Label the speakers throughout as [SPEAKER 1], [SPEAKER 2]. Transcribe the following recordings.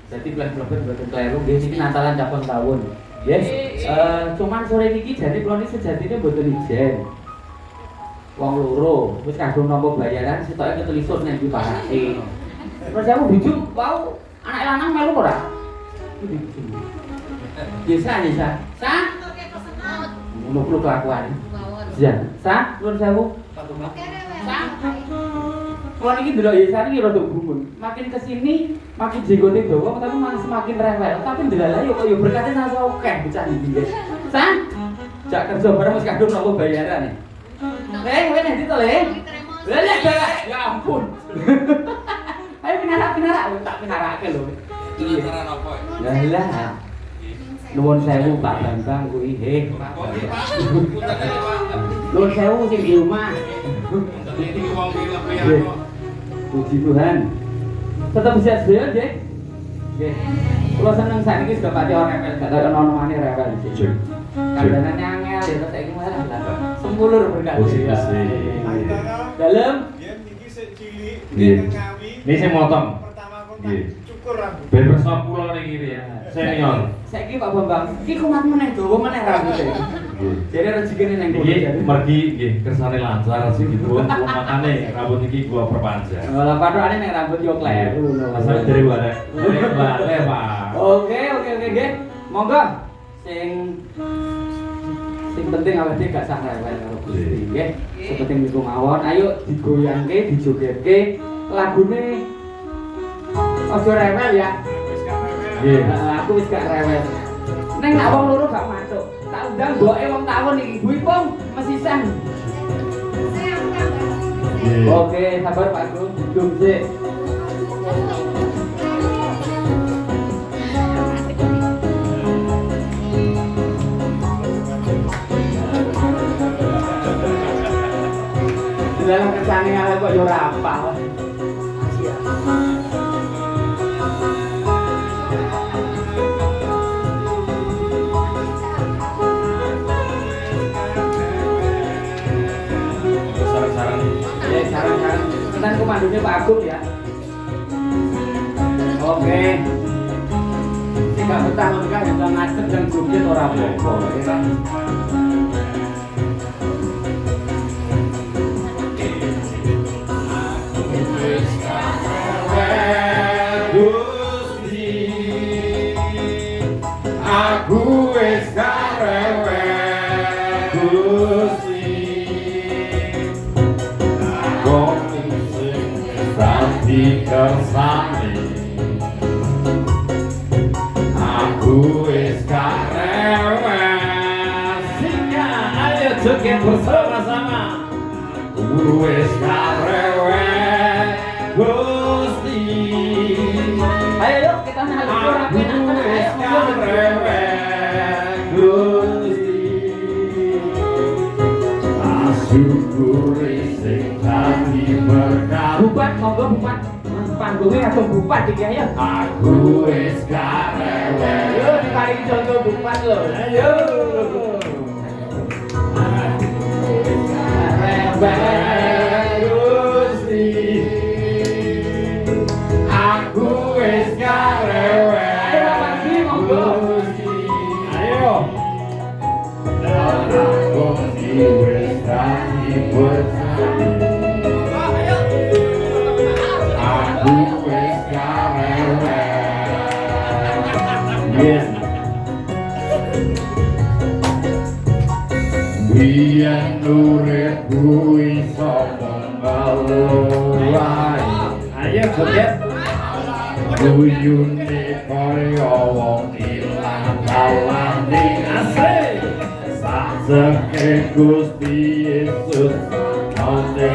[SPEAKER 1] Jadi blek-blek mboten kleru nggih niki Natalan capon tahun. Nggih. Cuman sore niki jane kula niki sejatine mboten ijen. Wong loro wis kadung nampa bayaran sitoke ketelisut nek diparake. Terus aku bujung wau anak lanang melu ora? Biasa ya, Sa. Ngono kelakuan. Ya, Sa, nuwun sewu. Sa. Kula niki ndelok Yesa niki rada gumun. Makin kesini makin jenggote dawa tapi makin semakin rewel. Tapi ndelalah yo koyo berkate nasa akeh bocah iki, guys. Sa. Jak kerja bareng wis kadung nampa bayaran. Kowe nek ndi to, Le? Lah, ya ampun. Ayo pinarak tak pinarake lho.
[SPEAKER 2] Pinaran apa?
[SPEAKER 1] Lah. Nuwun sewu Pak Bambang kuwi nggih. Nuwun sewu sing di rumah.
[SPEAKER 2] Iki wong iki
[SPEAKER 1] Puji Tuhan. Tetap bisa sedaya nggih. Nggih. Kula seneng sakniki sudah pati ora rewel, gak kaya ono-onone rewel iki. Kandhanane angel ya saiki malah sempulur berkat. Dalem.
[SPEAKER 3] Yen iki sik cilik,
[SPEAKER 4] Nggih.
[SPEAKER 3] nek ngawi.
[SPEAKER 4] Ini sing motong.
[SPEAKER 3] Pertama kon
[SPEAKER 4] Nggih.
[SPEAKER 3] cukur rambut.
[SPEAKER 4] Ben bersama pulau ning kiri ya. Senior.
[SPEAKER 1] Saiki Pak Bambang, iki kumat meneh dawa meneh rambute.
[SPEAKER 4] Nggih.
[SPEAKER 1] Jadi rezekine nang kono.
[SPEAKER 4] Iki mergi nggih kersane lancar rezeki pun makane rambut iki gua perpanjang.
[SPEAKER 1] Lah pathokane nek rambut yo kleru ngono.
[SPEAKER 4] Asal dari wae. Bale, Pak.
[SPEAKER 1] Oke nggih. Monggo sing penting awake dhewe gak sah rewel karo Gusti nggih. Sepenting niku mawon. Ayo digoyangke, dijogetke lagune aja rewel ya.
[SPEAKER 4] Nggih.
[SPEAKER 1] Aku wis gak rewel. Neng nak wong loro gak masuk. Tak undang mboke wong tawon iki. Bu Ipung mesisan.
[SPEAKER 4] Nggih.
[SPEAKER 1] Oke, sabar Pak Guru. Duduk sik. Dalam kersane ala kok yo ora apal.
[SPEAKER 4] Sarang-sarang.
[SPEAKER 1] Ya, sarang-sarang. Tenan komandonya Pak Agung ya. Oke. Sing gak betah menikah juga ngadeg dan joget ora apa-apa. Ya kan?
[SPEAKER 4] Gusti, aku wis gak rewel Gusti. Kok sing sami kersane, aku wis gak rewel. Sika, ayo joget bersama-sama. Aku wis gak rewel Gusti.
[SPEAKER 1] Ayo yuk kita naluk ora penak tenan ayo ngobrol.
[SPEAKER 4] Gusti, asyukuri sing dadi berkah.
[SPEAKER 1] Bupat monggo bupat. Panggungnya agung bupat iki ayo.
[SPEAKER 4] Aku wis gak rewel.
[SPEAKER 1] Yo diparingi contoh bupat lho.
[SPEAKER 4] Ayo. Rewel Gusti, aku wis gak rewel.
[SPEAKER 1] Ayo pagi monggo.
[SPEAKER 4] Gusti, ayo. Aku wis dadi bersani. Aku wis gak rewel. Yen biyen uripku iso menggalai. Ayo joget. Guyune kaya wong ilang kalane asik. Sajake Gusti Yesus ate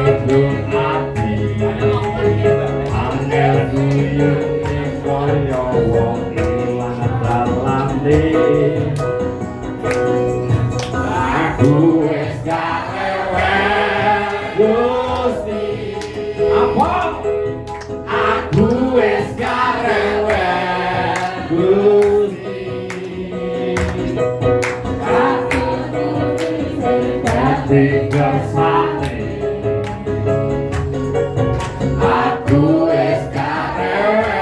[SPEAKER 4] ati. Angel guyune kaya wong ilang kalane. Aku wis gak rewel Gusti. Apa? Aku wis gak rewel Gusti. Aku dadi kersane. Aku wis gak rewel.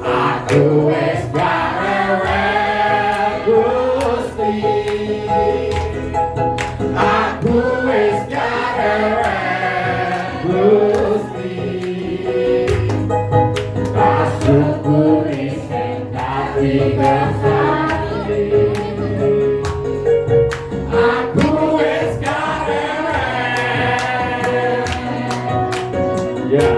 [SPEAKER 1] Aku wis gak rewel Gusti. Aku wis gak rewel Gusti. Kasyukuri sing dadi kersane. Aku wis gak rewel. Ya.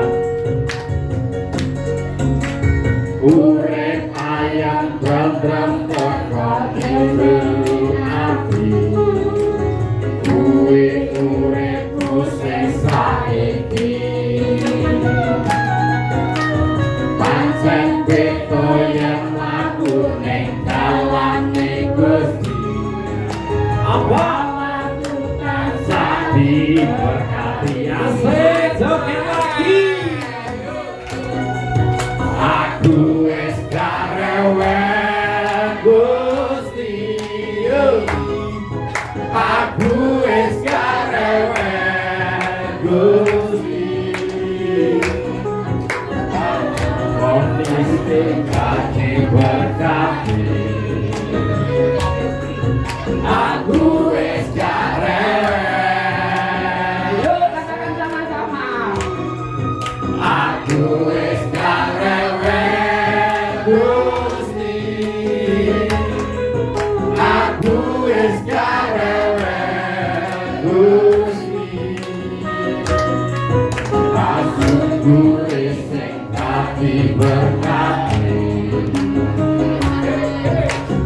[SPEAKER 1] Urip ayam drem-drem teko ibu ati. Kuwi uripku sing saiki. Pancen beda yen aku ning dalane Gusti. Apa aku tansah diberkati asik joget lagi. Aku wis gak rewel Gusti. Aku wis gak rewel Gusti. Kondisi gak diberkati. Aku wis gak rewel. Yuk katakan sama-sama. Aku wis gak rewel Gusti. Aku wis gak rewel Gusti. Kasyukuri sing dadi berkati.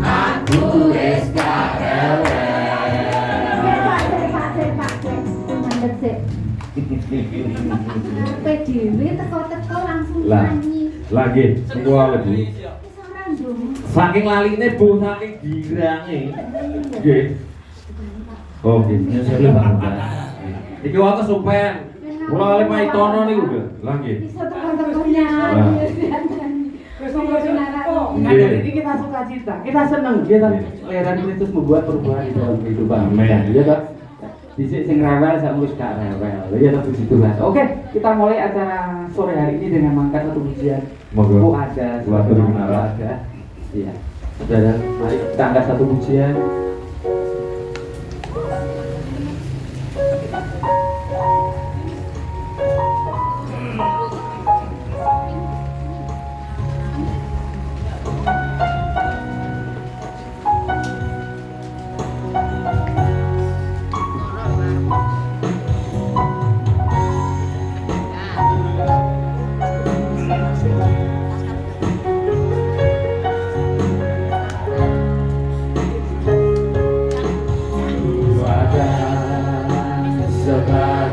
[SPEAKER 1] Aku wis gak rewel.
[SPEAKER 5] Mandek sik. Arepe dhewe teko-teko langsung
[SPEAKER 4] Lah.
[SPEAKER 5] nyanyi.
[SPEAKER 4] Lagi, semua lagi.
[SPEAKER 5] Wis ora ndung.
[SPEAKER 4] Saking laline bu, saking girange. Nggih. Oh, nggih. Nyesel banget. Iki wae kesupen. Kula kali maitono niku lho. Lah nggih.
[SPEAKER 5] Bisa teko-teko nyanyi.
[SPEAKER 1] Nah, dari ini kita suka cita, kita senang kita Leran ini terus membuat perubahan di dalam kehidupan.
[SPEAKER 4] Amin.
[SPEAKER 1] Ya toh. Dhisik sing rewel sak wis gak rewel. Ya toh begitu Mas. Oke, kita mulai acara sore hari ini dengan mangkat satu pujian.
[SPEAKER 4] Monggo.
[SPEAKER 1] Oh, ada
[SPEAKER 4] Suatu menara.
[SPEAKER 1] ada. Iya. Saudara, mari kita angkat satu pujian.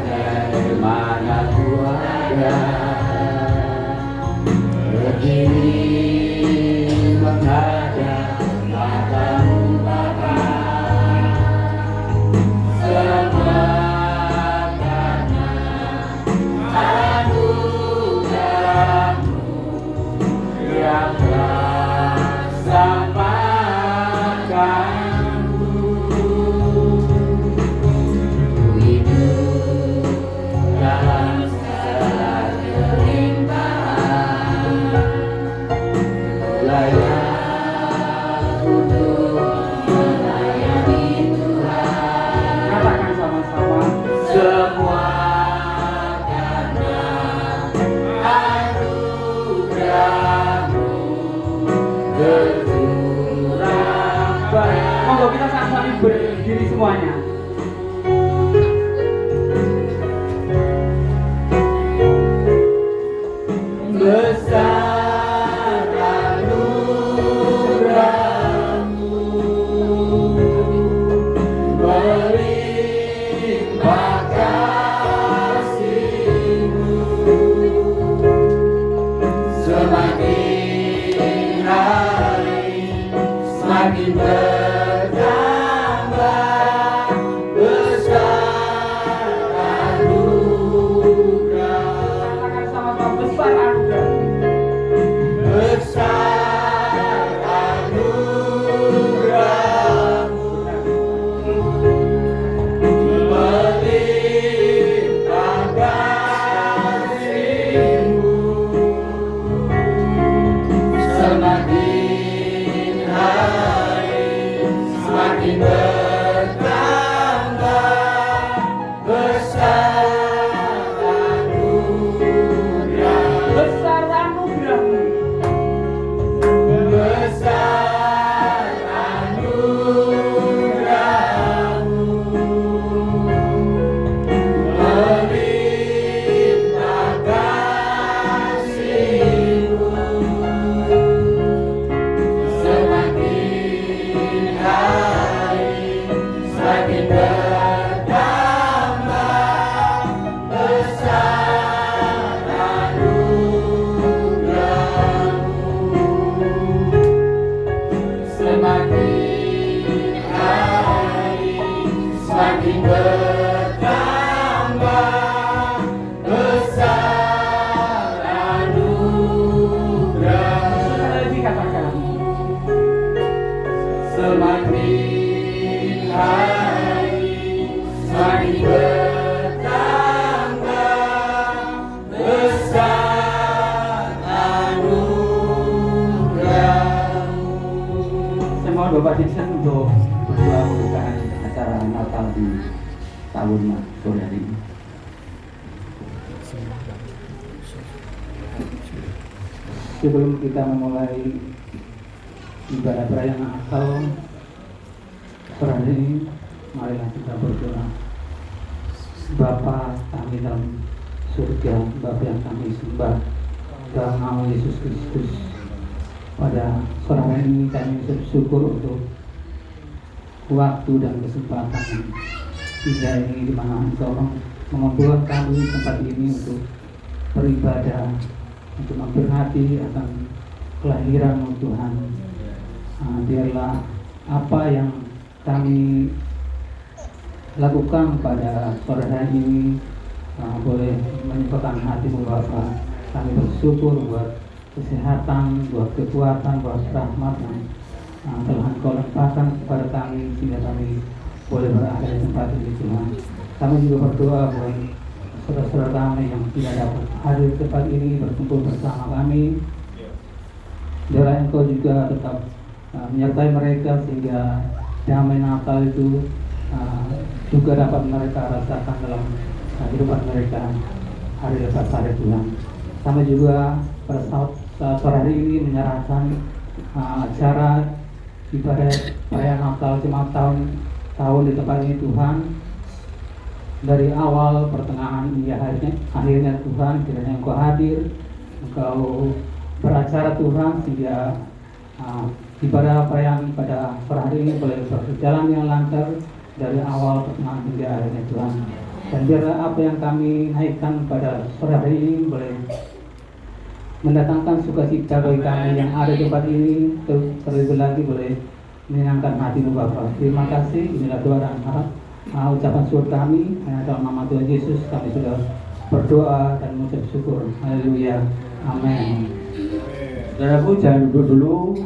[SPEAKER 1] Sebagaimana keluarga berdiri menghadap matamu Bapa, semua karena anugerahmu yang telah selamatkan. Dalam segala kelimpahan, layak untuk melayani Tuhan. Katakan sama-sama. Semua karena anugerahmu tercurah baik. Monggo kita sama-sama berdiri semuanya. Besar anugerahmu, berlimpah kasih-Mu, semakin hari semakin bertambah besar anugerah. Katakan sama-sama, besar anugerah. Besar anugerahmu, berlimpah kasih-Mu, Dixon untuk berdua membuka acara Natal di tahun sore hari ini. Sebelum kita memulai ibadah perayaan Natal sore hari ini, marilah kita berdoa. Bapa kami dalam surga, Bapa yang kami sembah dalam nama Yesus Kristus. Pada sore hari ini kami bersyukur untuk waktu dan kesempatan indah ini di mana Engkau mengumpulkan kami di tempat ini untuk beribadah, untuk memperingati akan kelahiran Tuhan. Biarlah apa yang kami lakukan pada sore hari ini boleh menyebabkan hatimu Bapa. Kami bersyukur buat kesehatan, buat kekuatan, buat rahmat yang telah Engkau limpahkan kepada kami sehingga kami boleh berada di tempat ini Tuhan. Kami juga berdoa buat saudara-saudara kami yang tidak dapat hadir di tempat ini berkumpul bersama kami. Biarlah Engkau juga tetap menyertai mereka sehingga damai Natal itu juga dapat mereka rasakan dalam kehidupan mereka hari lepas hari Tuhan. Kami juga pada saat sore hari ini menyerahkan acara ibadah perayaan Natal jemaat tahun di tempat ini Tuhan. Dari awal, pertengahan hingga akhirnya Tuhan, kiranya Engkau hadir, Engkau beracara Tuhan sehingga ibadah perayaan pada sore hari ini boleh berjalan yang lancar dari awal, pertengahan hingga akhirnya Tuhan. Dan biarlah apa yang kami naikkan pada sore hari ini boleh mendatangkan sukacita bagi kami yang ada di tempat ini, terlebih lagi boleh menyenangkan hatimu Bapa. Terima kasih, inilah doa dan harap ucapan syukur kami, hanya dalam nama Tuhan Yesus kami sudah berdoa dan mengucap syukur. Haleluya, amin. Saudaraku, jangan duduk dulu,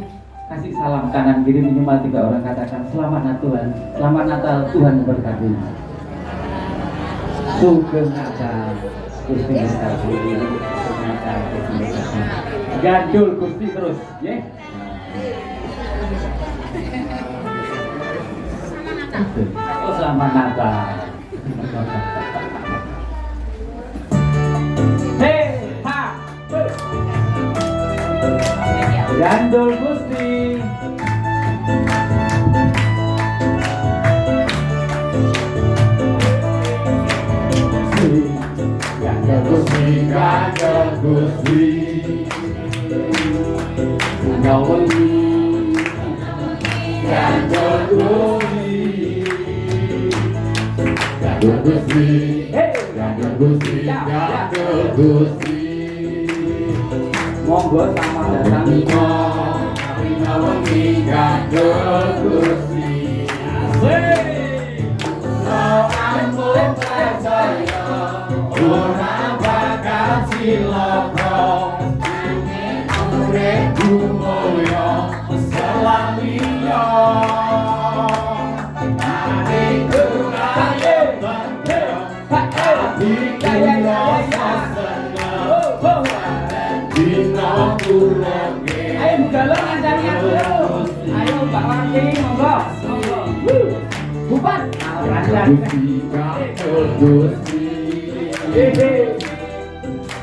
[SPEAKER 1] kasih salam kanan kiri minimal 3 orang, katakan selamat Natal, selamat Natal, Tuhan memberkati. Sugeng Natal, Gusti memberkati, Sugeng Natal, Gusti memberkati. Gandul Gusti terus, ya. Oh, selamat Natal. Hei, ha, Gandul Gusti. Gandul Gusti, Gandul Gusti. Gandul Gusti. Gandul Gusti, Gandul Gusti, Gandul Gusti. Monggo selamat datang Rina wengi Gandul Gusti. Lo ampun percaya ora bakal cilaka, uripku mulya selamiya. Ayo bugalong acaranya dulu. Ayo Mbak Wati, monggo. Bupat. Gusti Gandul Gusti.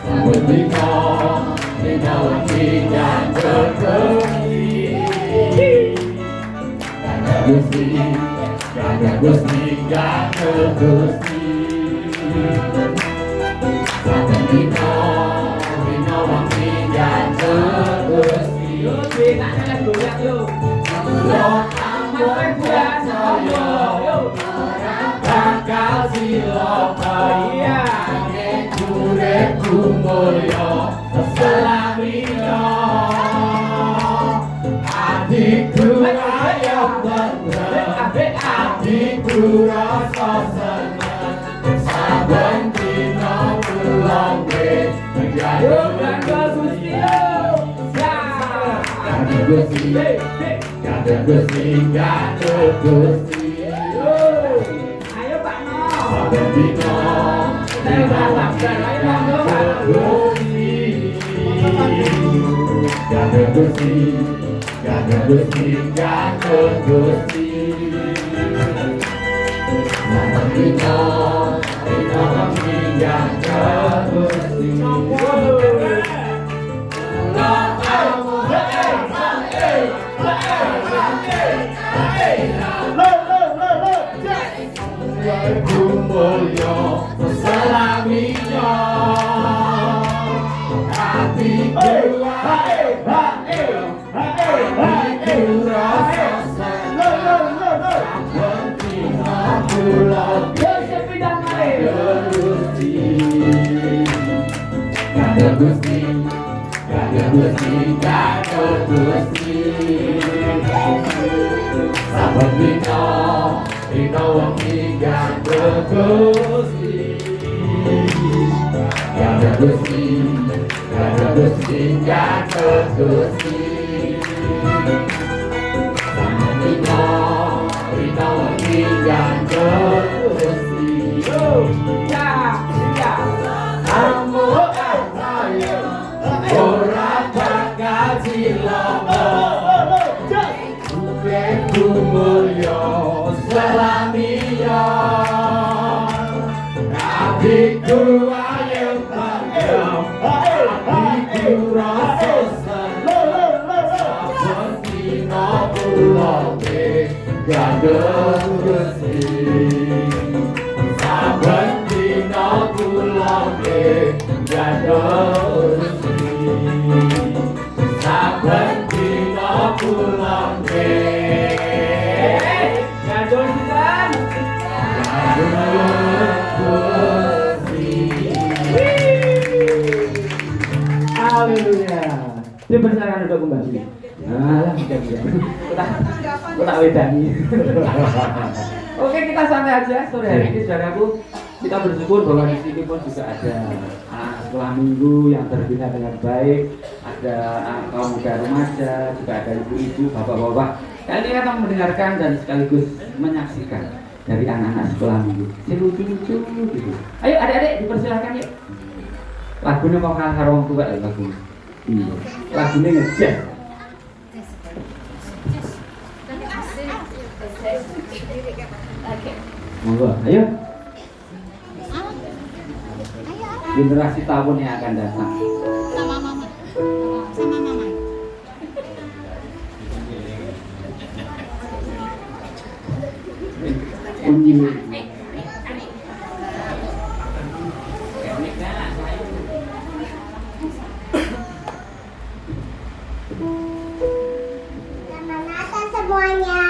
[SPEAKER 1] Merdeka, Rina wengi Gandul Gusti. Gandul Gusti, Gandul Gusti, Gandul Gusti. Merdeka, Rina wengi Gandul Gusti. Gusti tak salah goyak yo. Lo ampun percaya yo. Bakal cilaka iya. Uripku mulya selamiya. Adikku ayo bener, adikku rasa seneng. Saben dina pulang wis Gandul Gusti. Gandul Gusti, Gandul Gusti, Gandul Gusti. Ayo Pak No. Saben dina Gandul Gusti, Gandul Gusti,
[SPEAKER 4] Kanjeng Gusti kanjeng Gusti Kanjeng Dina Dina minggat Gusti Kumulyo selaminya hatiku hatiku rasa senang pentingnya pulau Gusti Kanjeng Gusti Kanjeng Gusti Kanjeng Gusti saben dina dina wengi gandeng Gusti Kanjeng Gusti Kanjeng Gusti Kanjeng Gusti saben dina dina wengi gandeng Gusti ora bakal cilaka kumulya selamiya hatiku ayo padam hatiku rasa senang saben dina kula gandeng Gusti saben dina kula gandeng Gusti saben dina kula
[SPEAKER 1] Haleluya. Dipersilakan untuk kembali. Alah, kita wedani. Oke, kita santai aja sore hari ini, saudaraku. Kita bersyukur bahwa di sini pun juga ada anak sekolah minggu yang terbina dengan baik, ada kaum muda remaja, juga ada ibu-ibu, bapak-bapak. Kali ini kita mendengarkan dan sekaligus menyaksikan dari anak-anak sekolah minggu. Si lucu-lucu gitu. Ayo adik-adik dipersilakan yuk. Lagunya mau karo wong tua ya lagu. Iya. Lagunya ngejek. Monggo, ayo. Generasi tahun yang akan datang.
[SPEAKER 6] Sama mama. Sama mama.
[SPEAKER 1] Unyi.
[SPEAKER 6] Selamat Natal semuanya.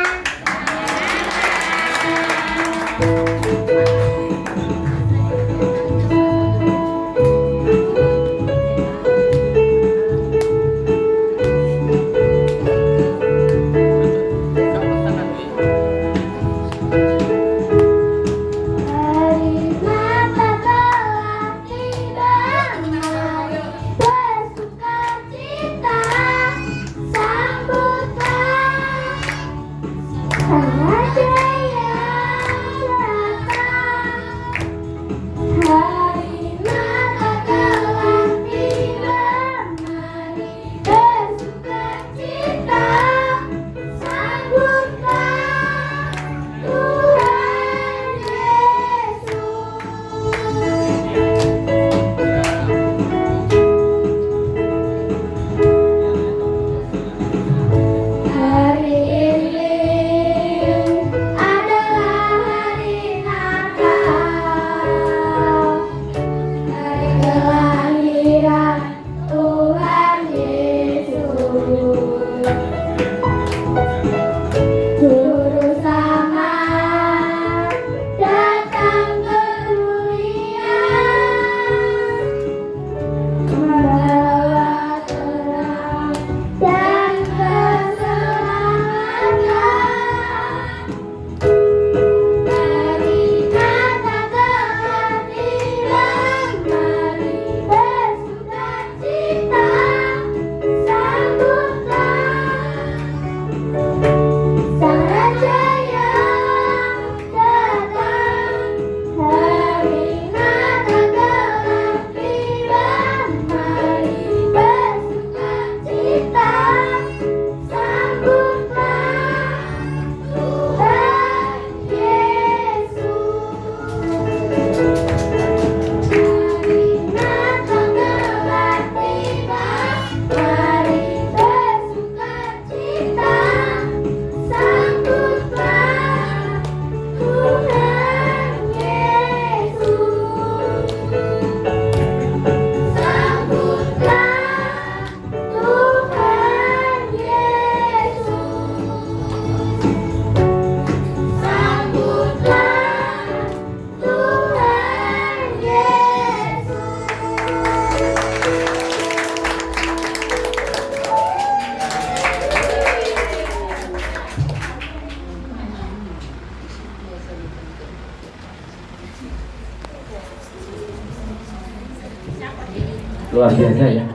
[SPEAKER 1] luar biasa ya,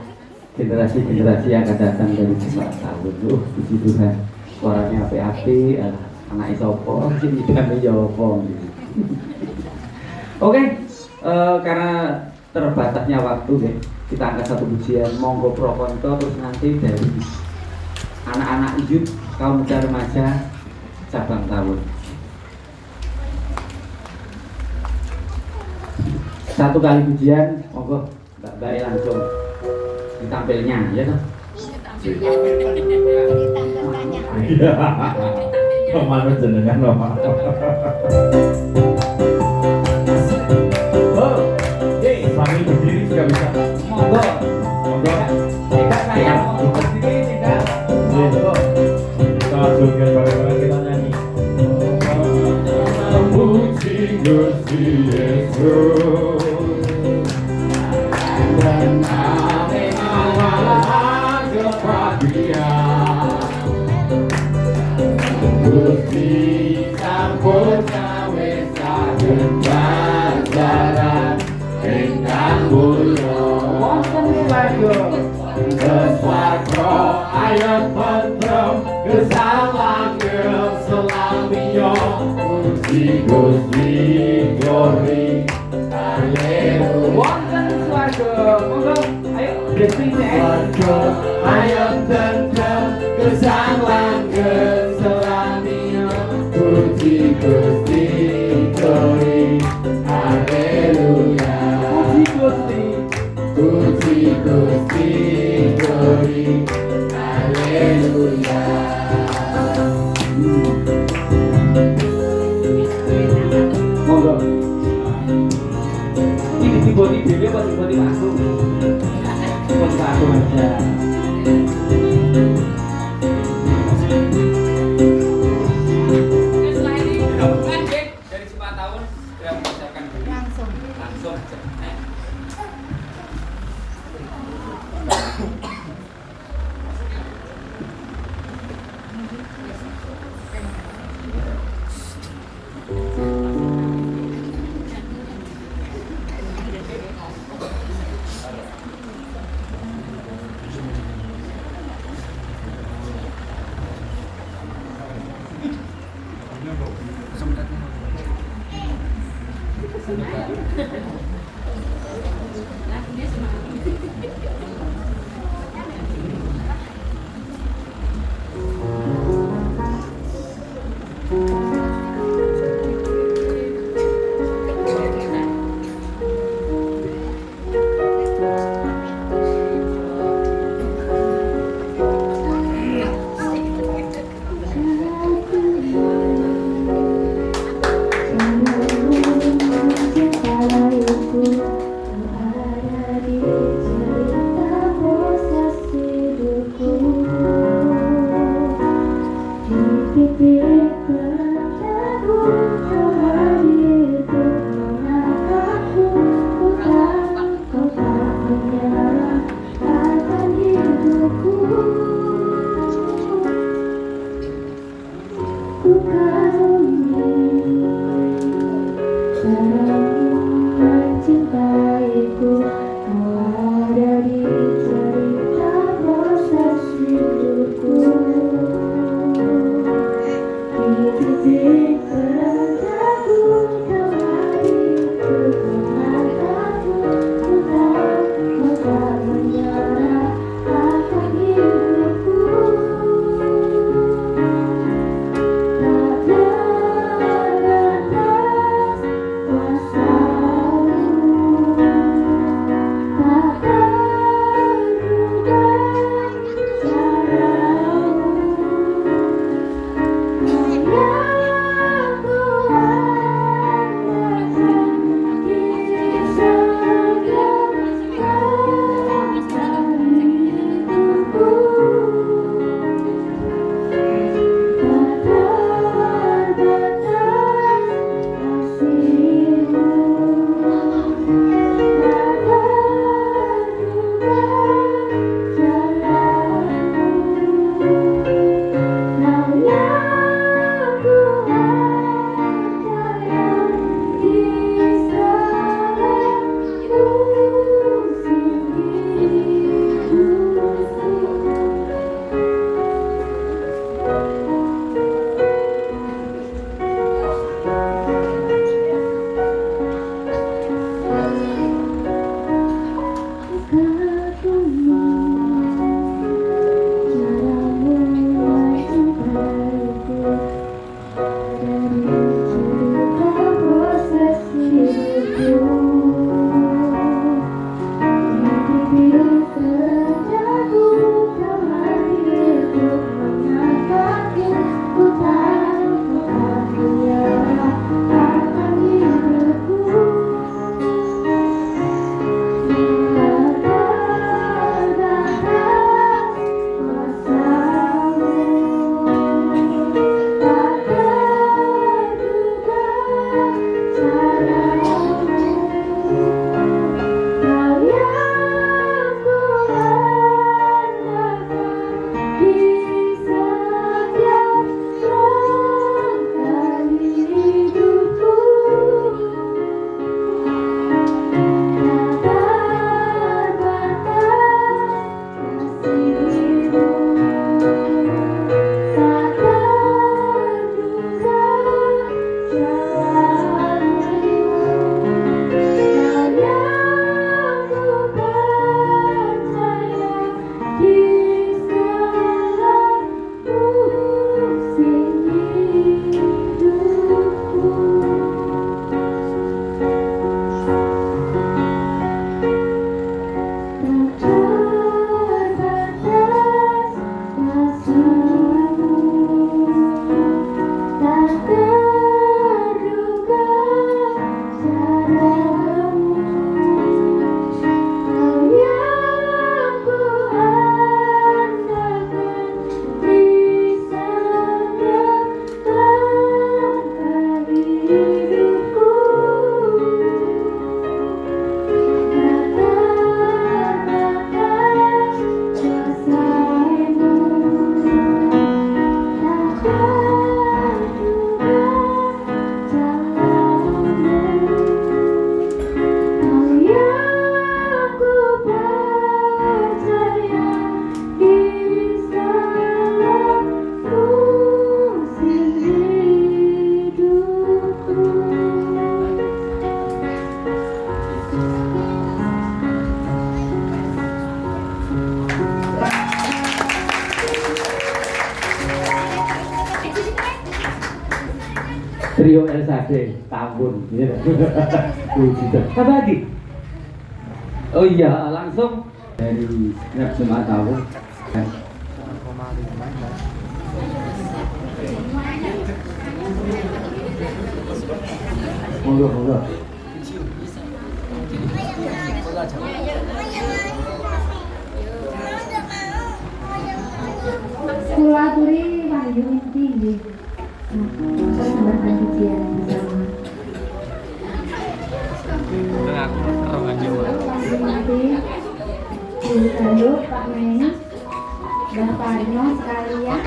[SPEAKER 1] generasi-generasi yang akan datang dari Jepang tahun. Puji Tuhan, suaranya api-api, anak isopo, ini kan isopo. Oke, karena terbatasnya waktu deh, kita angkat satu pujian, monggo Prokonto, terus nanti dari anak-anak youth, kaum muda remaja cabang tahun. Satu kali pujian, monggo Mbak E langsung ditampilnya, ya toh?
[SPEAKER 6] Ditantang-tanya.
[SPEAKER 4] Iya. Kemana jenengan Bapak? Oh, sambil berdiri juga bisa.
[SPEAKER 1] Monggo,
[SPEAKER 4] Monggo.
[SPEAKER 1] tidak saya mau berdiri, tidak. Monggo.
[SPEAKER 4] Kita langsungkan bareng-bareng kita nyanyi. Memuji Gusti Yesus. Dan kami malah kepagian. Gusti sampun gawe saged ganjaran ingkang mulya.
[SPEAKER 1] Wonten swarga.
[SPEAKER 4] Keswarga ayat tentrem gesang langgeng selamiya. Puji Gusti glory haleluya.
[SPEAKER 1] Wonten swarga. Monggo, ayo blessing
[SPEAKER 4] Swarga ayat tentrem gesang langgeng selamiya. Puji Gusti glory haleluya.
[SPEAKER 1] Puji Gusti.
[SPEAKER 4] Puji Gusti glory haleluya.
[SPEAKER 1] Monggo. Ini dibodi dhewe apa dibodi aku? Dibodi aku aja. Setelah ini gabungan Dek dari 4 tahun sudah mengerjakan diri.
[SPEAKER 6] Langsung.
[SPEAKER 1] Langsung aja. Ayo. Trio El Sade, Tambun. Wujud. Kabadi. Oh iya, langsung dari Snap Jemaat Tambun. Monggo.
[SPEAKER 5] Kula aturi wahyu inti nggih. Persembahan pujian bersama. Halo Pak Meng, Bang Parno sekalian.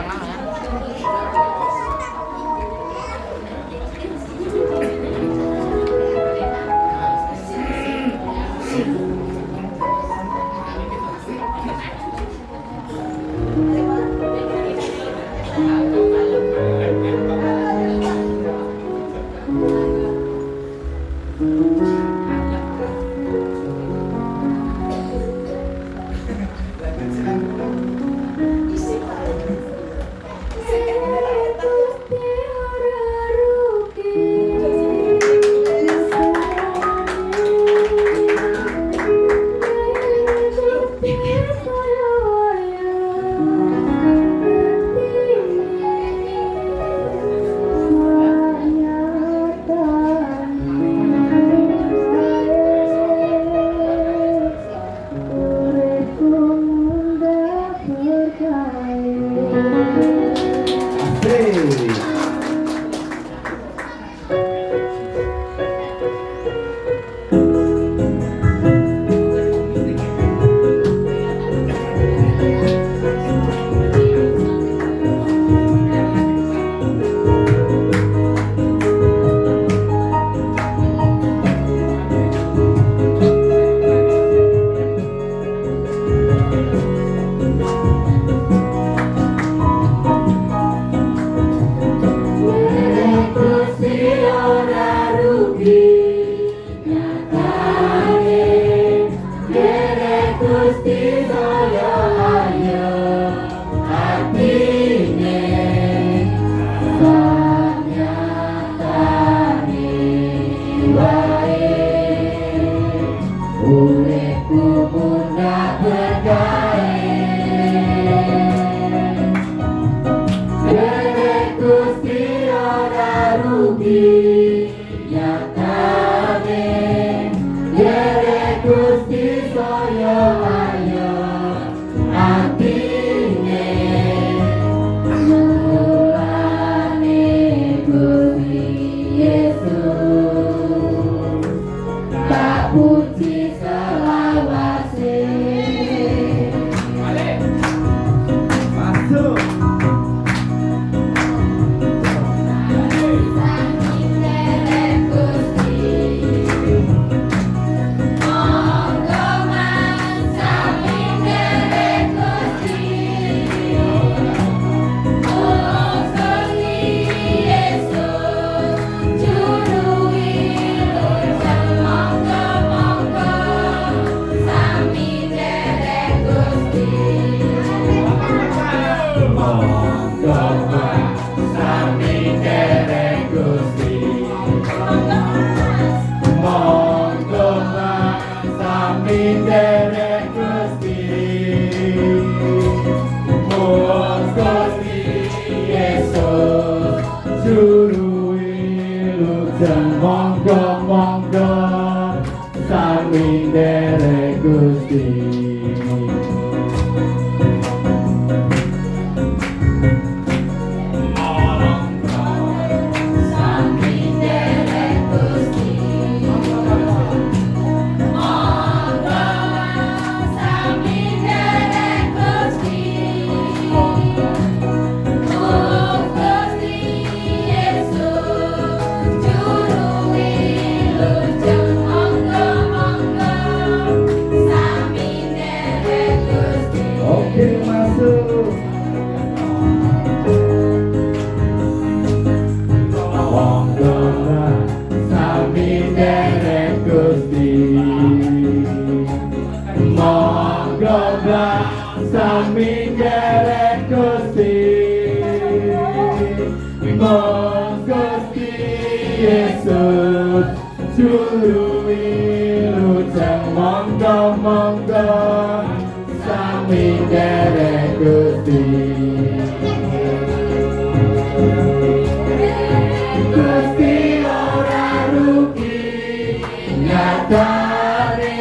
[SPEAKER 7] Gusti
[SPEAKER 1] Juru wilujeng monggo-monggo sami derek Gusti. Gusti ora rugi nyatane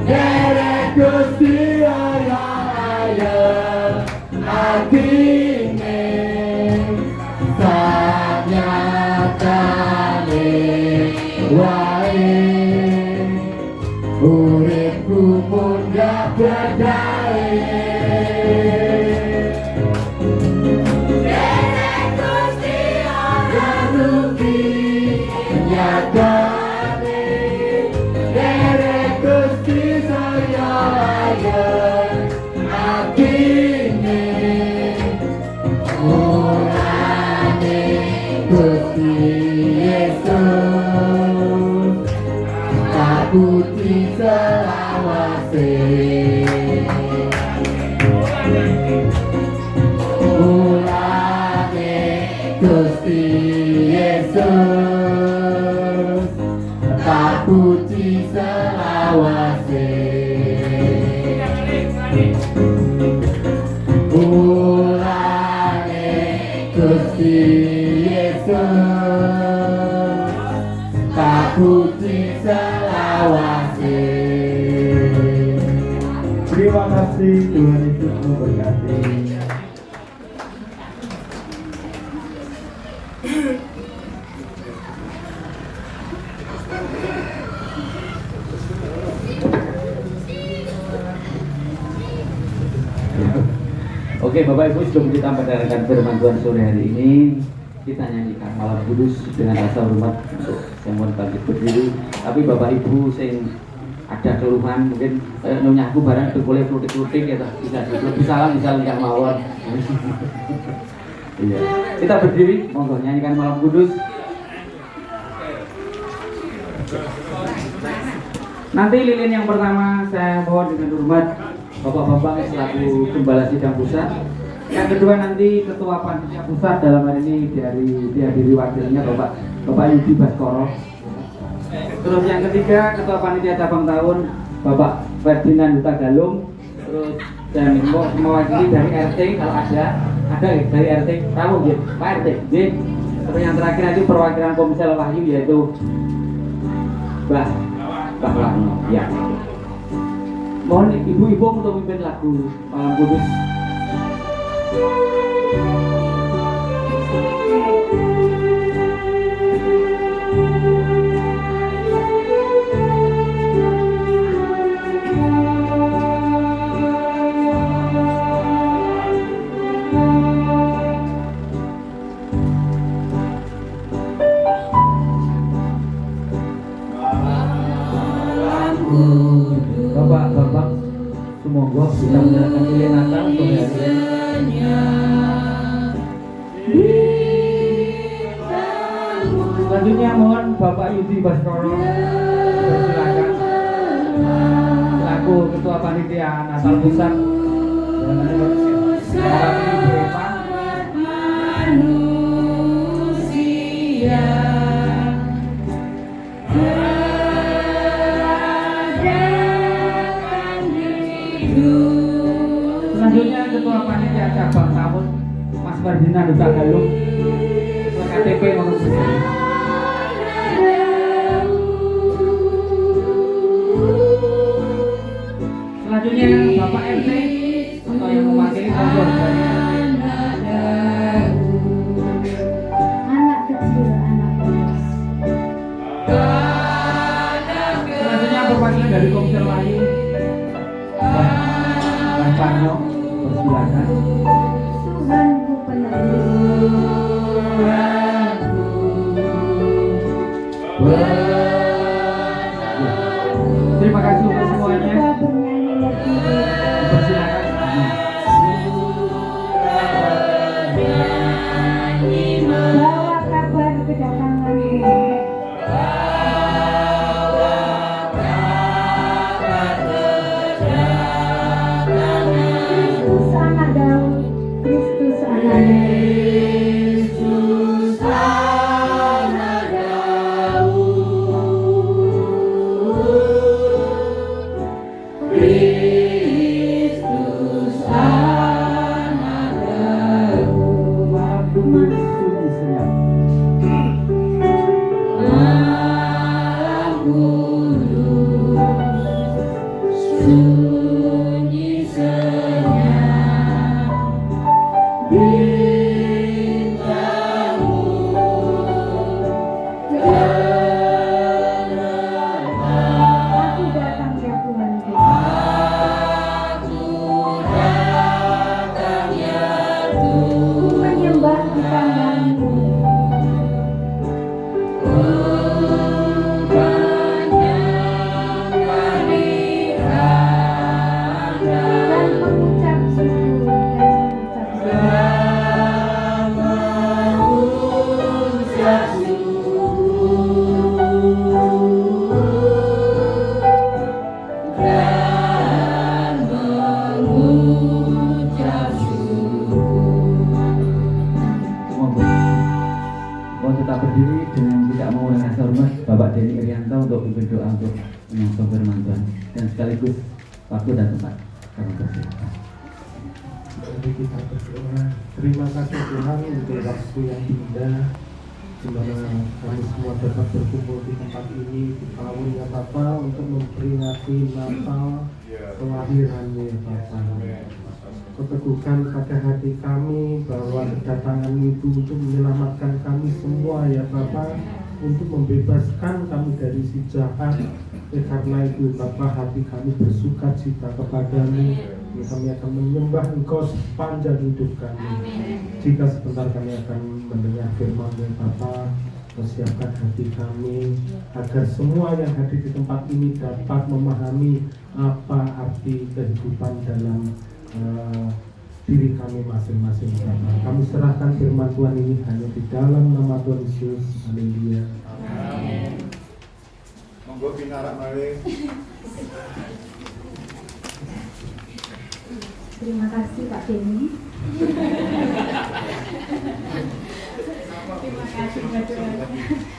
[SPEAKER 1] derek Gusti ayo atine sanyatane wae uripku pun gak berdaya. Derek Gusti ora rugi nyatane derek Gusti saya ayo atine urane Gusti Yesus kaputi selawase urane Gusti Yesus kaputi selawase urane Gusti Yesus kaputi selawase. Terima kasih, Tuhan Yesus memberkati. Oke Bapak Ibu, sebelum kita mendengarkan firman Tuhan sore hari ini, kita nyanyikan Malam Kudus dengan rasa hormat untuk semua bangkit berdiri. Tapi Bapak Ibu yang ada keluhan mungkin nonyahku barang boleh klutik-klutik ya, bisa lebih salam bisa lihat mawon. Iya. Kita berdiri, monggo nyanyikan Malam Kudus. Nanti lilin yang pertama saya mohon dengan hormat Bapak-bapak selaku Gembala Sidang Pusat. Yang kedua nanti Ketua Panitia Pusat, dalam hal ini dihadiri wakilnya Bapak Yudi Baskoro. Terus yang ketiga Ketua Panitia Cabang Tahun Bapak Ferdinand Huta Galung. Terus dan mewakili dari RT kalau ada dari RT tahu ya Pak RT. Terus yang terakhir nanti perwakilan Komsel Wahyu yaitu Mbah Warno. Ya. Mohon ibu-ibu untuk memimpin lagu Malam Kudus. Bapak-bapak, semoga bisa menyalakan lilin Natal untuk hari ini. Selanjutnya mohon Bapak Yudi Baskoro bersilakan selaku Ketua Panitia Natal Pusat. Selanjutnya Ketua Panitia Cabang Tahun Mas Ferdinand Huta Galung KTP nomor 9. Selanjutnya Bapak RT atau yang mewakili keluarga.
[SPEAKER 5] Anak kecil, anak polos.
[SPEAKER 1] Selanjutnya perwakilan dari Komsel Wahyu Mas Parno, persilakan.
[SPEAKER 5] Tuhanku penerima.
[SPEAKER 1] Terima kasih untuk semuanya. Persilakan.
[SPEAKER 5] Bawa kabar kedatanganmu. Kristus anak Daud, Kristus anak Daud.
[SPEAKER 4] Kami persilakan.
[SPEAKER 3] Mari kita berdoa. Terima kasih Tuhan untuk waktu yang indah di mana kami semua dapat berkumpul di tempat ini di tahun ya Bapa untuk memperingati Natal kelahirannya ya Bapa. Keteguhkan pada hati kami bahwa kedatangan itu untuk menyelamatkan kami semua ya Bapa, untuk membebaskan kami dari si jahat. Karena itu Bapa, hati kami bersuka cita kepadamu. Kami akan menyembah Engkau sepanjang hidup kami. Jika sebentar kami akan mendengar firman-Mu Bapa, persiapkan hati kami agar semua yang hadir di tempat ini dapat memahami apa arti kehidupan dalam diri kami masing-masing Bapa. Kami serahkan firman Tuhan ini hanya di dalam nama Tuhan Yesus. Haleluya.
[SPEAKER 2] Amin. Monggo pinarak malih.
[SPEAKER 5] Terima kasih Pak Denny. Terima kasih buat doanya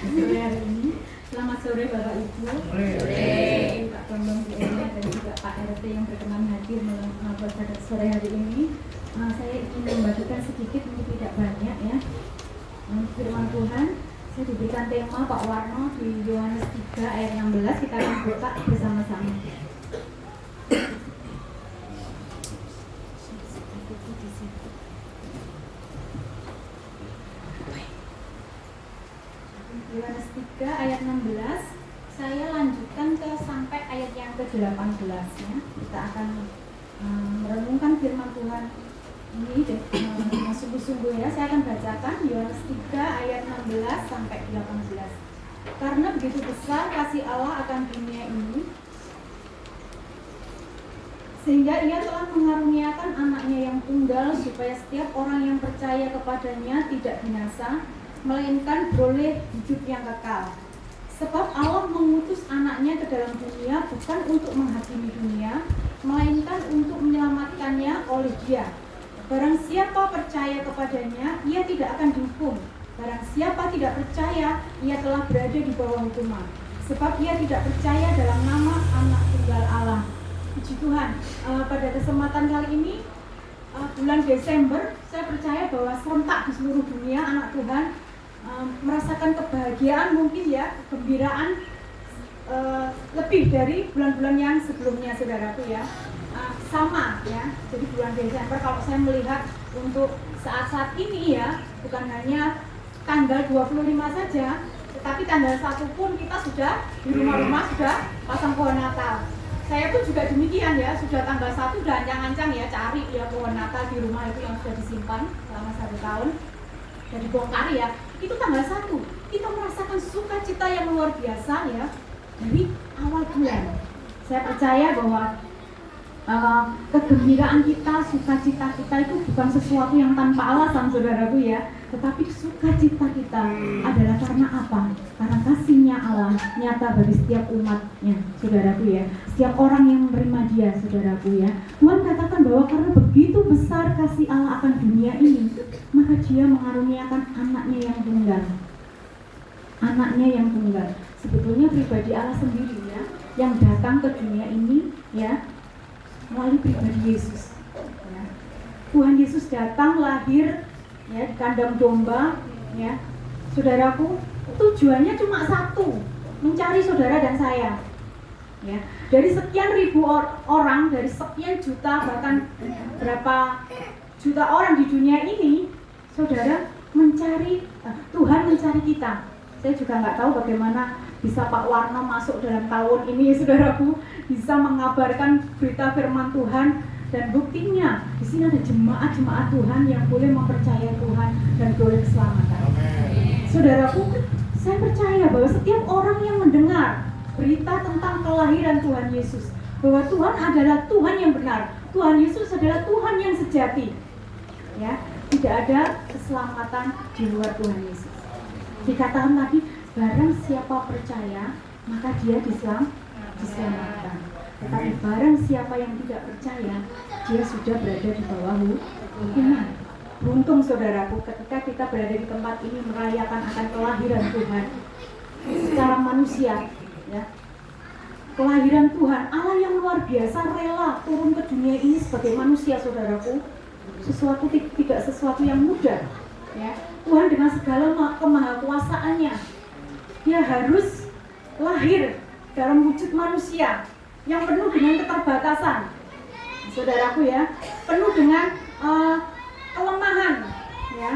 [SPEAKER 5] sore hari ini. Selamat sore Bapak Ibu, Pak Bambang Bu Eni dan juga Pak RT yang berkenan hadir pada sore hari ini. Saya ingin membagikan sedikit, ini tidak banyak ya. Firman Tuhan, saya diberikan tema Pak Warno di Yohanes 3 ayat 16. Kita akan buka bersama-sama. Yohanes 3 ayat 16. Saya lanjutkan ke sampai ayat yang ke-18 ya. Kita akan merenungkan firman Tuhan ini dengan sungguh-sungguh ya. Saya akan bacakan Yohanes 3 ayat 16 sampai 18. Karena begitu besar kasih Allah akan dunia ini, sehingga Ia telah mengaruniakan anaknya yang tunggal, supaya setiap orang yang percaya kepadanya tidak binasa, melainkan beroleh hidup yang kekal. Sebab Allah mengutus anaknya ke dalam dunia bukan untuk menghakimi dunia, melainkan untuk menyelamatkannya oleh Dia. Barang siapa percaya kepadanya, ia tidak akan dihukum. Barang siapa tidak percaya, ia telah berada di bawah hukuman. Sebab ia tidak percaya dalam nama anak tunggal Allah. Puji Tuhan, pada kesempatan kali ini, bulan Desember, saya percaya bahwa serentak di seluruh dunia anak Tuhan merasakan kebahagiaan, mungkin ya, kegembiraan lebih dari bulan-bulan yang sebelumnya, saudaraku ya. Sama ya, jadi bulan Desember kalau saya melihat untuk saat-saat ini ya, bukan hanya tanggal 25 saja, tetapi tanggal 1 pun kita sudah di rumah-rumah sudah pasang pohon Natal. Saya pun juga demikian ya, sudah tanggal 1 udah ancang-ancang ya cari ya pohon Natal di rumah itu yang sudah disimpan selama 1 tahun dan dibongkar ya. Itu tanggal 1 kita merasakan sukacita yang luar biasa ya dari awal bulan. Saya percaya bahwa kegembiraan kita, sukacita kita itu bukan sesuatu yang tanpa alasan, saudaraku ya. Tetapi sukacita kita adalah karena apa? Karena kasih-Nya Allah nyata bagi setiap umatnya, saudaraku ya. Setiap orang yang menerima Dia, saudaraku ya. Tuhan katakan bahwa karena begitu besar kasih Allah akan dunia ini, maka Dia mengaruniakan anaknya yang tunggal. Anaknya yang tunggal. Sebetulnya pribadi Allah sendiri ya, yang datang ke dunia ini ya, melalui pribadi Yesus ya. Tuhan Yesus datang lahir ya di kandang domba ya. Saudaraku, tujuannya cuma satu, mencari saudara dan saya ya. Dari sekian ribu orang, dari sekian juta, bahkan berapa juta orang di dunia ini, saudara mencari Tuhan mencari kita. Saya juga nggak tahu bagaimana bisa Pak Warno masuk dalam tahun ini ya, saudaraku, bisa mengabarkan berita firman Tuhan, dan buktinya di sini ada jemaat-jemaat Tuhan yang boleh mempercayai Tuhan dan boleh keselamatan. Saudaraku, saya percaya bahwa setiap orang yang mendengar berita tentang kelahiran Tuhan Yesus, bahwa Tuhan adalah Tuhan yang benar, Tuhan Yesus adalah Tuhan yang sejati ya, tidak ada keselamatan di luar Tuhan Yesus. Dikatakan tadi, barang siapa percaya, maka dia diselamatkan. Tetapi barang siapa yang tidak percaya, dia sudah berada di bawah hukuman. Beruntung saudaraku, ketika kita berada di tempat ini merayakan akan kelahiran Tuhan secara manusia, ya, kelahiran Tuhan, Allah yang luar biasa rela turun ke dunia ini sebagai manusia, saudaraku. Sesuatu tidak sesuatu yang mudah, ya. Tuhan dengan segala kemahakuasaannya, Dia harus lahir dalam wujud manusia yang penuh dengan keterbatasan, saudaraku ya, penuh dengan kelemahan, ya.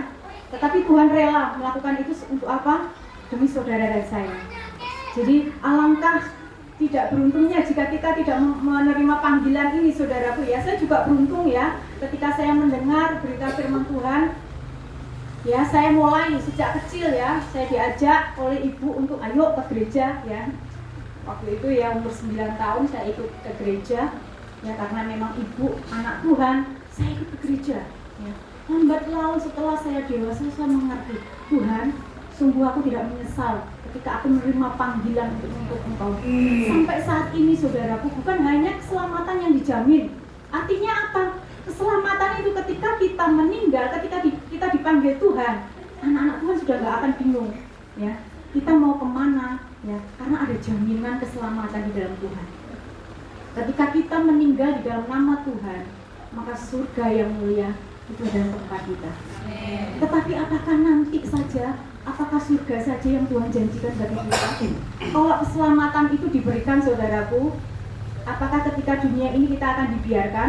[SPEAKER 5] Tetapi Tuhan rela melakukan itu untuk apa? Demi saudara dan saya. Jadi alangkah tidak beruntungnya jika kita tidak menerima panggilan ini, saudaraku ya. Saya juga beruntung ya, ketika saya mendengar berita firman Tuhan, ya saya mulai sejak kecil ya, saya diajak oleh ibu untuk ayo ke gereja ya. Waktu itu ya umur 9 tahun saya ikut ke gereja ya, karena memang ibu anak Tuhan, saya ikut ke gereja ya. Lambat laun setelah saya dewasa, saya mengerti, Tuhan, sungguh aku tidak menyesal ketika aku menerima panggilan untuk Engkau. Sampai saat ini, saudaraku, bukan hanya keselamatan yang dijamin. Artinya apa? Keselamatan itu ketika kita meninggal, ketika kita dipanggil Tuhan, anak-anak Tuhan sudah gak akan bingung, ya. Kita mau kemana, ya? Karena ada jaminan keselamatan di dalam Tuhan. Ketika kita meninggal di dalam nama Tuhan, maka surga yang mulia itu adalah tempat kita. Tetapi apakah nanti saja, apakah surga saja yang Tuhan janjikan bagi kita? Kalau keselamatan itu diberikan, saudaraku, apakah ketika dunia ini kita akan dibiarkan?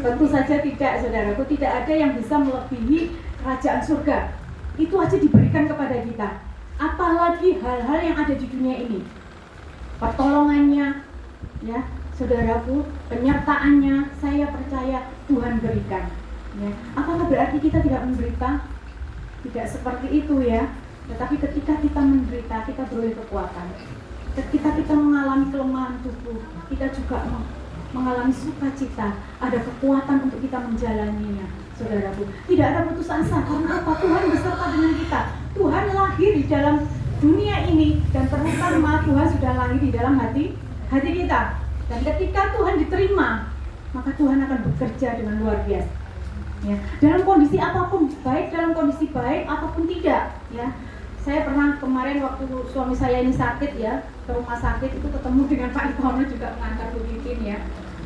[SPEAKER 5] Tentu saja tidak, saudaraku. Tidak ada yang bisa melebihi kerajaan surga. Itu aja diberikan kepada kita. Apalagi hal-hal yang ada di dunia ini, pertolongannya, ya, saudaraku, penyertaannya, saya percaya Tuhan berikan. Ya. Apakah berarti kita tidak menderita? Tidak seperti itu ya. Tetapi ketika kita menderita, kita beroleh kekuatan. Ketika kita mengalami kelemahan tubuh, kita juga mengalami sukacita. Ada kekuatan untuk kita menjalaninya, saudaraku. Tidak ada putus asa, karena apa? Tuhan beserta dengan kita. Tuhan lahir di dalam dunia ini, dan terutama Tuhan sudah lahir di dalam hati kita. Dan ketika Tuhan diterima, maka Tuhan akan bekerja dengan luar biasa. Ya, dalam kondisi apapun, baik dalam kondisi baik ataupun tidak, ya. Saya pernah kemarin waktu suami saya ini sakit ya, ke rumah sakit itu ketemu dengan Pak Itono juga mengantar Bu Titin ya.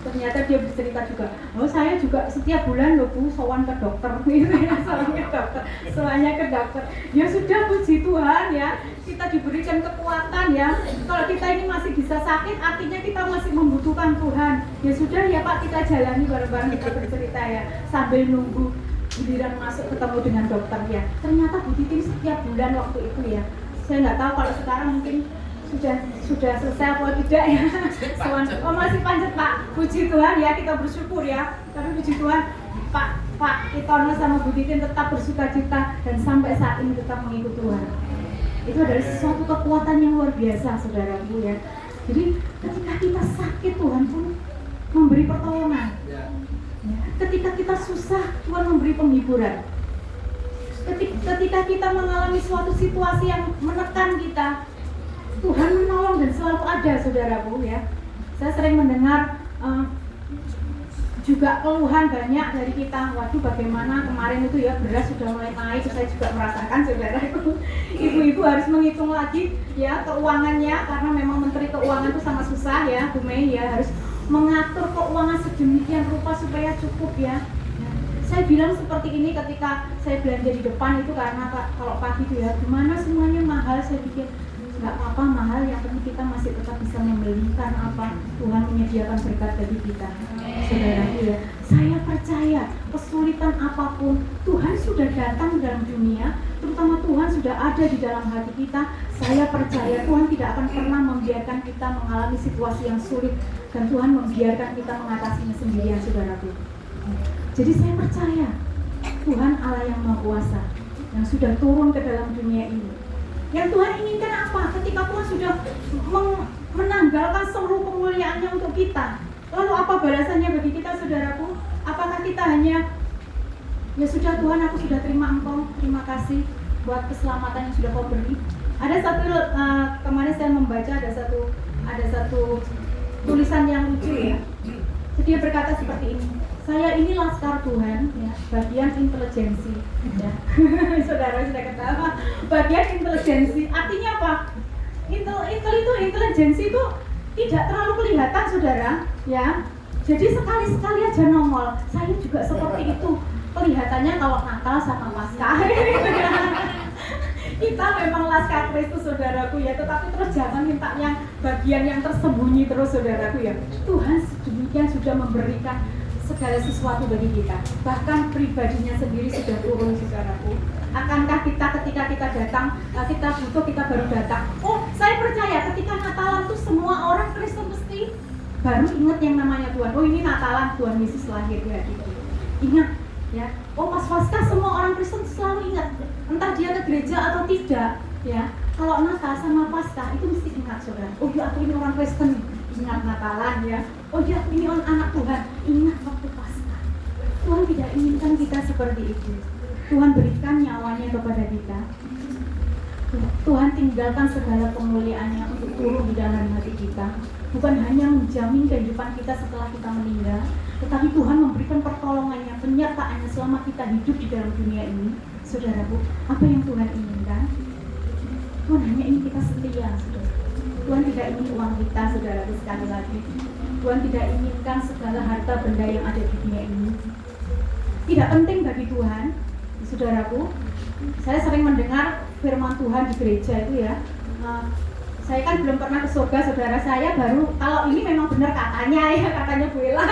[SPEAKER 5] Ternyata dia bercerita juga, oh saya juga setiap bulan loh Bu, sowan ke dokter gitu ya, soalnya ke dokter. Ya sudah, puji Tuhan ya, kita diberikan kekuatan ya. Kalau kita ini masih bisa sakit, artinya kita masih membutuhkan Tuhan. Ya sudah ya Pak, kita jalani bareng-bareng, kita bercerita ya, sambil nunggu giliran masuk ketemu dengan dokter ya. Ternyata Bu Titin setiap bulan waktu itu ya, saya nggak tahu kalau sekarang mungkin sudah selesai atau tidak ya. Oh masih panjat Pak, puji Tuhan ya, kita bersyukur ya. Tapi puji Tuhan Pak Itono sama Bu Titin tetap bersukacita dan sampai saat ini tetap mengikut Tuhan. Itu adalah sesuatu kekuatan yang luar biasa, saudaraku ya. Jadi ketika kita sakit, Tuhan pun memberi pertolongan ya. Ketika kita susah, Tuhan memberi penghiburan. Ketika kita mengalami suatu situasi yang menekan kita, Tuhan menolong dan selalu ada, saudaraku ya. Saya sering mendengar juga keluhan banyak dari kita. Waduh, bagaimana kemarin itu ya beras sudah mulai naik. Saya juga merasakan, saudaraku. Ibu-ibu harus menghitung lagi ya keuangannya, karena memang Menteri Keuangan itu sama susah ya, Bu Mei ya, harus mengatur keuangan sedemikian rupa supaya cukup ya. Saya bilang seperti ini ketika saya belanja di depan itu, karena kalau pagi itu ya gimana semuanya mahal. Saya pikir nggak apa-apa mahal, yang penting kita masih tetap bisa membeli, karena apa? Tuhan menyediakan berkat bagi kita. Saudaraku ya, saya percaya kesulitan apapun Tuhan sudah datang dalam dunia, terutama Tuhan sudah ada di dalam hati kita. Saya percaya Tuhan tidak akan pernah membiarkan kita mengalami situasi yang sulit, dan Tuhan membiarkan kita mengatasinya sendirian, saudaraku. Jadi saya percaya Tuhan Allah yang Maha Kuasa yang sudah turun ke dalam dunia ini. Yang Tuhan inginkan apa? Ketika Tuhan sudah menanggalkan seluruh kemuliaannya untuk kita, lalu apa balasannya bagi kita, saudaraku? Apakah kita hanya, ya sudah Tuhan, aku sudah terima Engkau, terima kasih buat keselamatan yang sudah Kau beri. Ada satu kemarin saya membaca ada satu tulisan yang lucu ya. Dia berkata seperti ini, saya ini laskar Tuhan ya, bagian intelijensi ya. Saudara sudah ketawa, bagian intelijensi artinya apa? Intelijensi itu tidak terlalu kelihatan saudara, ya. Jadi sekali-sekali aja nongol. Saya juga seperti itu. Kelihatannya kalau Natal sama Paskah. Kita memang laskar Kristus saudaraku ya, tetapi terus jangan minta yang bagian yang tersembunyi terus saudaraku ya. Tuhan sedemikian sudah memberikan segala sesuatu bagi kita, bahkan pribadinya sendiri sudah turun saudaraku. Akankah kita ketika kita datang, kita butuh, kita baru datang, oh saya percaya ketika Natalan tuh semua orang Kristen mesti baru ingat yang namanya Tuhan. Oh ini Natalan, Tuhan Yesus lahir di hatiku. Ingat ya, oh pas Paskah semua orang Kristen selalu ingat, entah dia ke gereja atau tidak ya. Kalau Natal sama Paskah itu mesti ingat saudara, oh ya aku ini orang Kristen, ingat Natalan ya. Oh ya aku ini orang anak Tuhan, ingat waktu Paskah. Tuhan tidak inginkan kita seperti itu. Tuhan berikan nyawanya kepada kita. Tuhan tinggalkan segala kemuliaannya untuk turun di dalam hati kita. Bukan hanya menjamin kehidupan kita setelah kita meninggal, tetapi Tuhan memberikan pertolongannya, penyertaannya selama kita hidup di dalam dunia ini. Saudaraku, apa yang Tuhan inginkan? Tuhan hanya ingin kita setia, saudara. Tuhan tidak ingin uang kita, saudaraku, sekali lagi. Tuhan tidak inginkan segala harta benda yang ada di dunia ini. Tidak penting bagi Tuhan, saudaraku. Saya sering mendengar firman Tuhan di gereja itu ya. Saya kan belum pernah ke surga, saudara. Saya baru, kalau ini memang benar katanya ya, katanya Bu Ella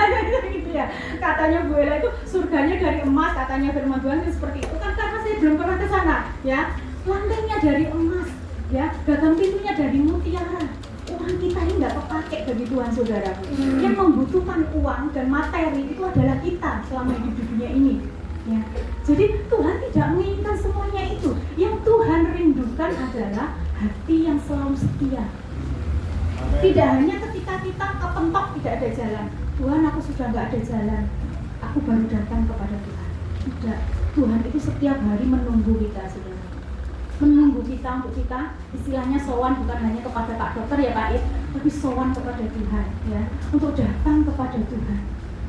[SPEAKER 5] gitu ya. Katanya Bu Ella itu surganya dari emas, katanya firman Tuhan itu seperti itu kan, karena saya belum pernah ke sana ya. Lantainya dari emas ya, gagang pintunya dari mutiara. Uang kita ini nggak kepakai bagi Tuhan, saudara. Yang membutuhkan uang dan materi itu adalah kita selama hidup di dunia ini ya. Jadi Tuhan tidak menginginkan semuanya itu. Yang Tuhan rindukan adalah hati yang selalu setia. Tidak hanya ketika kita kepentok tidak ada jalan, Tuhan aku sudah nggak ada jalan, aku baru datang kepada Tuhan. Tidak, Tuhan itu setiap hari menunggu kita, saudara. Menunggu kita untuk kita, istilahnya sowan bukan hanya kepada Pak Dokter ya Pak It, tapi sowan kepada Tuhan ya, untuk datang kepada Tuhan.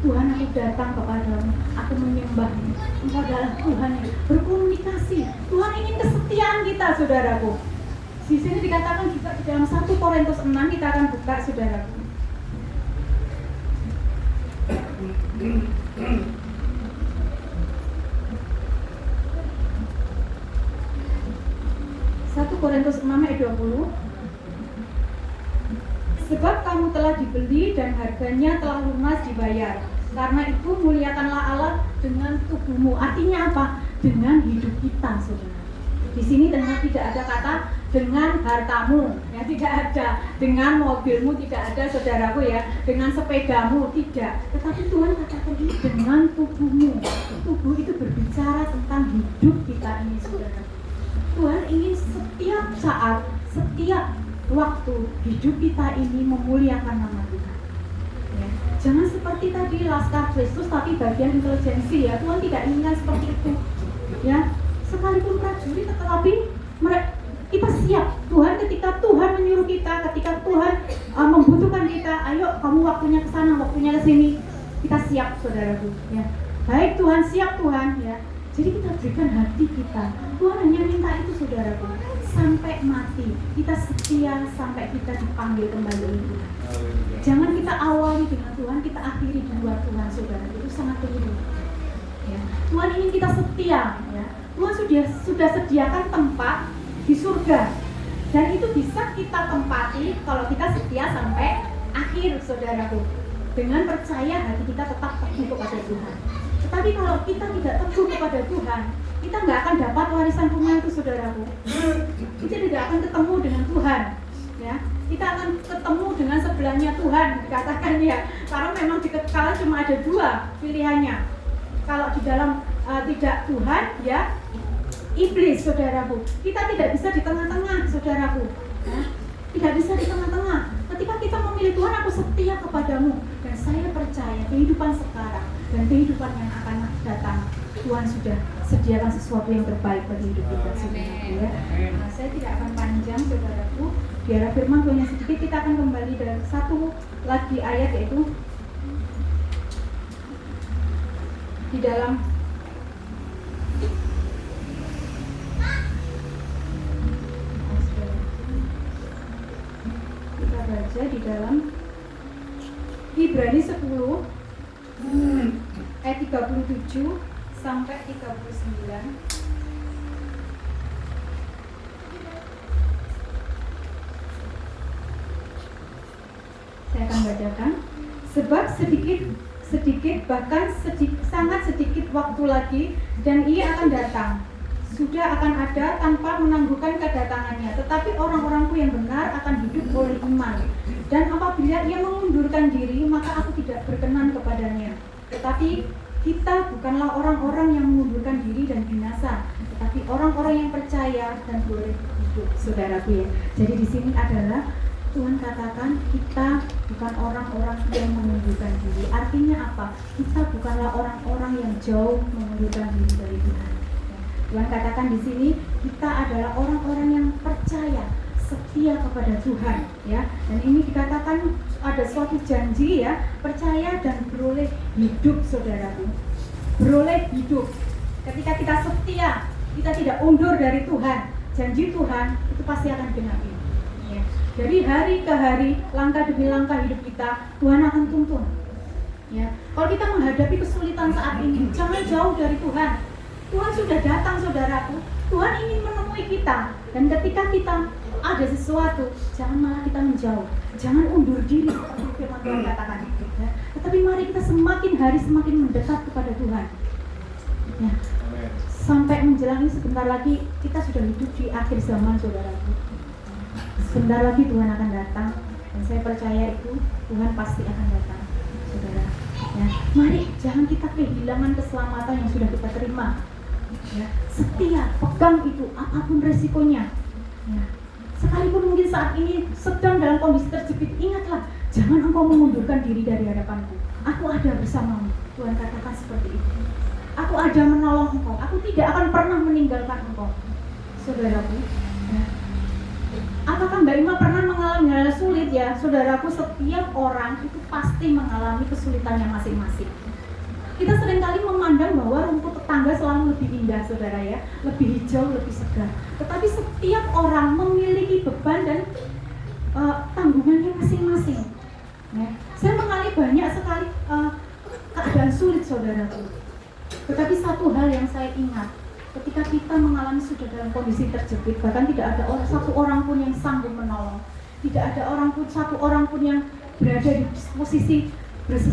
[SPEAKER 5] Tuhan aku datang kepadamu, aku menyembahmu. Engkau adalah Tuhan yang berkomunikasi. Tuhan ingin kesetiaan kita, saudaraku. Di sini dikatakan juga di dalam 1 Korintus 6, kita akan buka, saudaraku. Korintus 6 ayat 20. Sebab kamu telah dibeli dan harganya telah lunas dibayar. Karena itu muliakanlah Allah dengan tubuhmu. Artinya apa? Dengan hidup kita, saudara. Di sini tidak ada kata dengan hartamu, ya tidak ada. Dengan mobilmu tidak ada, saudaraku ya. Dengan sepedamu tidak. Tetapi Tuhan katakan ini dengan tubuhmu. Tubuh itu berbicara tentang hidup kita ini, saudara. Tuhan ingin setiap saat, setiap waktu hidup kita ini memuliakan nama Tuhan. Ya. Jangan seperti tadi laskar Kristus tapi bagian intelijensi ya. Tuhan tidak inginkan seperti itu. Ya, sekalipun prajurit tetapi kita siap. Tuhan ketika Tuhan menyuruh kita, ketika Tuhan membutuhkan kita, ayo kamu waktunya ke sana, waktunya ke sini. Kita siap, saudaraku. Ya. Baik Tuhan, siap Tuhan. Ya. Jadi kita berikan hati kita. Tuhan hanya minta itu, saudaraku. Sampai mati, kita setia sampai kita dipanggil kembali oleh Tuhan. Jangan kita awali dengan Tuhan, kita akhiri di luar Tuhan, saudara. Itu sangat keliru. Ya. Tuhan ingin kita setia. Ya. Tuhan sudah sediakan tempat di surga. Dan itu bisa kita tempati kalau kita setia sampai akhir, saudaraku. Dengan percaya hati kita tetap teguh kepada Tuhan. Tetapi kalau kita tidak teguh kepada Tuhan, kita nggak akan dapat warisan rumah itu, saudaraku. Kita tidak akan ketemu dengan Tuhan, ya. Kita akan ketemu dengan sebelahnya Tuhan, dikatakan ya. Karena memang di kekekalan cuma ada dua pilihannya. Kalau di dalam tidak Tuhan, ya iblis, saudaraku. Kita tidak bisa di tengah-tengah, saudaraku. Ya. Tidak bisa di tengah-tengah. Ketika kita memilih Tuhan, aku setia kepadamu. Dan saya percaya kehidupan sekarang dan kehidupan yang akan datang, Tuhan sudah sediakan sesuatu yang terbaik bagi hidup kita, saudaraku ya. Nah, saya tidak akan panjang, saudaraku. Biar firman Tuhan yang sedikit, kita akan kembali dari satu lagi ayat, yaitu di dalam kita baca di dalam Ibrani 10 ayat 37 sampai 39. Saya akan bacakan. Sebab sedikit bahkan sangat sedikit waktu lagi dan ia akan datang. Sudah akan ada tanpa menangguhkan kedatangannya. Tetapi orang-orangku yang benar akan hidup oleh iman. Dan apabila ia mengundurkan diri, maka aku tidak berkenan kepadanya. Tetapi kita bukanlah orang-orang yang mengundurkan diri dan binasa, tetapi orang-orang yang percaya dan boleh hidup, saudaraku ya. Jadi di sini adalah Tuhan katakan kita bukan orang-orang yang mengundurkan diri. Artinya apa? Kita bukanlah orang-orang yang jauh mengundurkan diri dari Tuhan. Tuhan katakan di sini kita adalah orang-orang yang percaya, setia kepada Tuhan, ya. Dan ini dikatakan ada suatu janji ya, percaya dan beroleh hidup, saudaraku. Beroleh hidup. Ketika kita setia, kita tidak undur dari Tuhan, janji Tuhan itu pasti akan genapi. Ya. Dari hari ke hari, langkah demi langkah hidup kita, Tuhan akan tuntun. Ya. Kalau kita menghadapi kesulitan saat ini, jangan jauh dari Tuhan. Tuhan sudah datang, saudaraku. Tuhan ingin menemui kita. Dan ketika kita ada sesuatu, jangan malah kita menjauh. Jangan undur diri seperti firman Tuhan katakan. Ya. Tetapi mari kita semakin hari semakin mendekat kepada Tuhan. Ya. Sampai menjelang sebentar lagi, kita sudah hidup di akhir zaman, saudaraku. Sebentar lagi Tuhan akan datang. Dan saya percaya itu, Tuhan pasti akan datang, saudara. Ya. Mari jangan kita kehilangan keselamatan yang sudah kita terima. Ya, setia, pegang itu apapun resikonya. Ya. Sekalipun mungkin saat ini sedang dalam kondisi terjepit, ingatlah, jangan engkau mengundurkan diri dari hadapanku. Aku ada bersamamu. Tuhan katakan seperti itu. Aku ada menolong engkau. Aku tidak akan pernah meninggalkan engkau, saudaraku. Ya. Apakah Mbak Ima pernah mengalami hal sulit ya, saudaraku? Setiap orang itu pasti mengalami kesulitannya masing-masing. Kita seringkali memandang bahwa rumput tetangga selalu lebih indah, saudara ya, lebih hijau, lebih segar. Tetapi setiap orang memiliki beban dan tanggungannya masing-masing. Ya. Saya mengalami banyak sekali keadaan sulit, saudaraku. Tetapi satu hal yang saya ingat, ketika kita mengalami sudah dalam kondisi terjepit, bahkan tidak ada satu orang pun yang sanggup menolong, tidak ada satu orang pun yang berada di posisi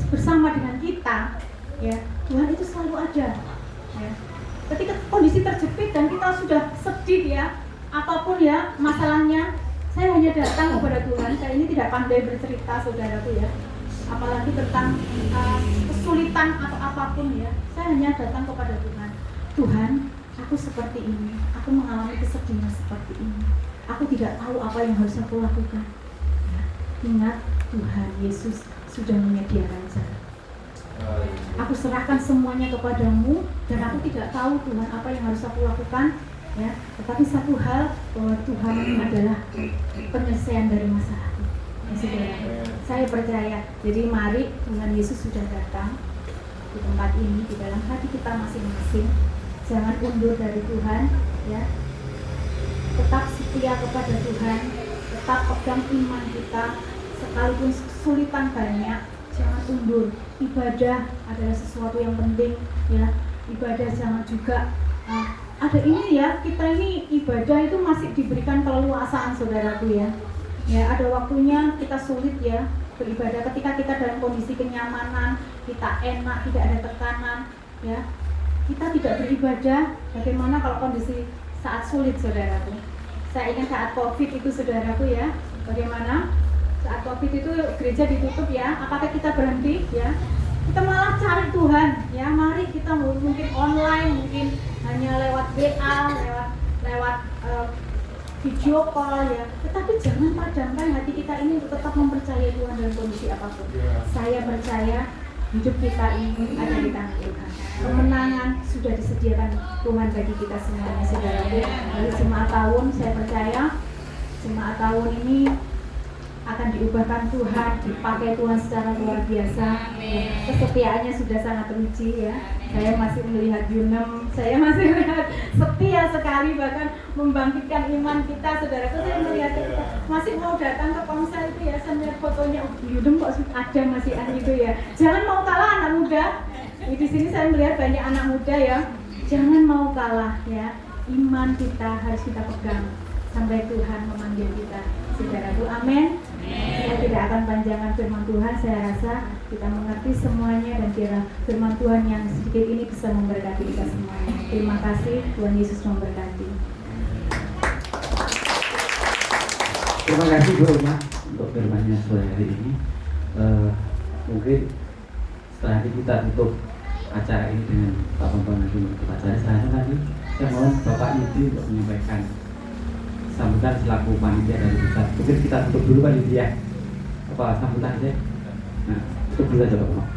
[SPEAKER 5] bersama dengan kita. Ya, Tuhan itu selalu ada. Ya. Ketika kondisi terjepit dan kita sudah sedih ya, apapun ya masalahnya, saya hanya datang kepada Tuhan. Saya ini tidak pandai bercerita, saudaraku ya, apalagi tentang kesulitan atau apapun ya. Saya hanya datang kepada Tuhan. Tuhan, aku seperti ini, aku mengalami kesedihan seperti ini. Aku tidak tahu apa yang harus aku lakukan. Ya. Ingat, Tuhan Yesus sudah menyediakan jalan. Aku serahkan semuanya kepadamu dan aku tidak tahu Tuhan apa yang harus aku lakukan, ya. Tetapi satu hal, bahwa Tuhan adalah penyelesaian dari masalahku. Ya, saudara. Saya percaya. Jadi mari, Tuhan Yesus sudah datang di tempat ini, di dalam hati kita masing-masing. Jangan undur dari Tuhan, ya. Tetap setia kepada Tuhan, tetap pegang iman kita, sekalipun kesulitan banyak. Jangan undur. Ibadah adalah sesuatu yang penting, ya. Ibadah jangan juga ada ini ya, kita ini ibadah itu masih diberikan keleluasaan, saudaraku ya. Ya, ada waktunya kita sulit ya beribadah ketika kita dalam kondisi kenyamanan, kita enak, tidak ada tekanan, ya. Kita tidak beribadah. Bagaimana kalau kondisi saat sulit, saudaraku? Saya ingat saat COVID itu, saudaraku ya. Bagaimana? Saat COVID itu gereja ditutup ya, apakah kita berhenti ya? Kita malah cari Tuhan ya. Mari kita mungkin online, mungkin hanya lewat WA, lewat video call ya. Tetapi jangan padamkan hati kita ini untuk tetap mempercayai Tuhan dalam kondisi apapun. Saya percaya hidup kita ini ada di tangan Tuhan. Kemenangan sudah disediakan Tuhan bagi kita semuanya, saudara. Dari jemaat tahun, saya percaya jemaat tahun ini akan diubahkan Tuhan, dipakai Tuhan secara luar biasa. Kesetiaannya sudah sangat teruji ya. Saya masih melihat Yunem, saya masih melihat setia sekali, bahkan membangkitkan iman kita, saudaraku. Saya melihat kita masih mau datang ke ponsel itu ya, saya melihat fotonya, Yunem kok ada masih itu ya. Jangan mau kalah anak muda. Di sini saya melihat banyak anak muda ya. Jangan mau kalah ya. Iman kita harus kita pegang sampai Tuhan memanggil kita, saudaraku. Amin. Saya tidak akan panjangkan firman Tuhan. Saya rasa kita mengerti semuanya dan kira firman Tuhan yang sedikit ini bisa memberkati kita semuanya. Terima kasih, Tuhan Yesus memberkati.
[SPEAKER 1] Terima kasih Bu Uma untuk firman-Nya sore hari ini. Mungkin setelah ini kita tutup acara ini dengan Pak Bambang nanti untuk acara selanjutnya nanti saya mohon Bapak Yudi untuk menyampaikan sambutan selaku panitia dari pusat. Mungkin kita tutup dulu Pak Yudi ya. Apa sambutan saya? Nah, tutup dulu aja Bapak.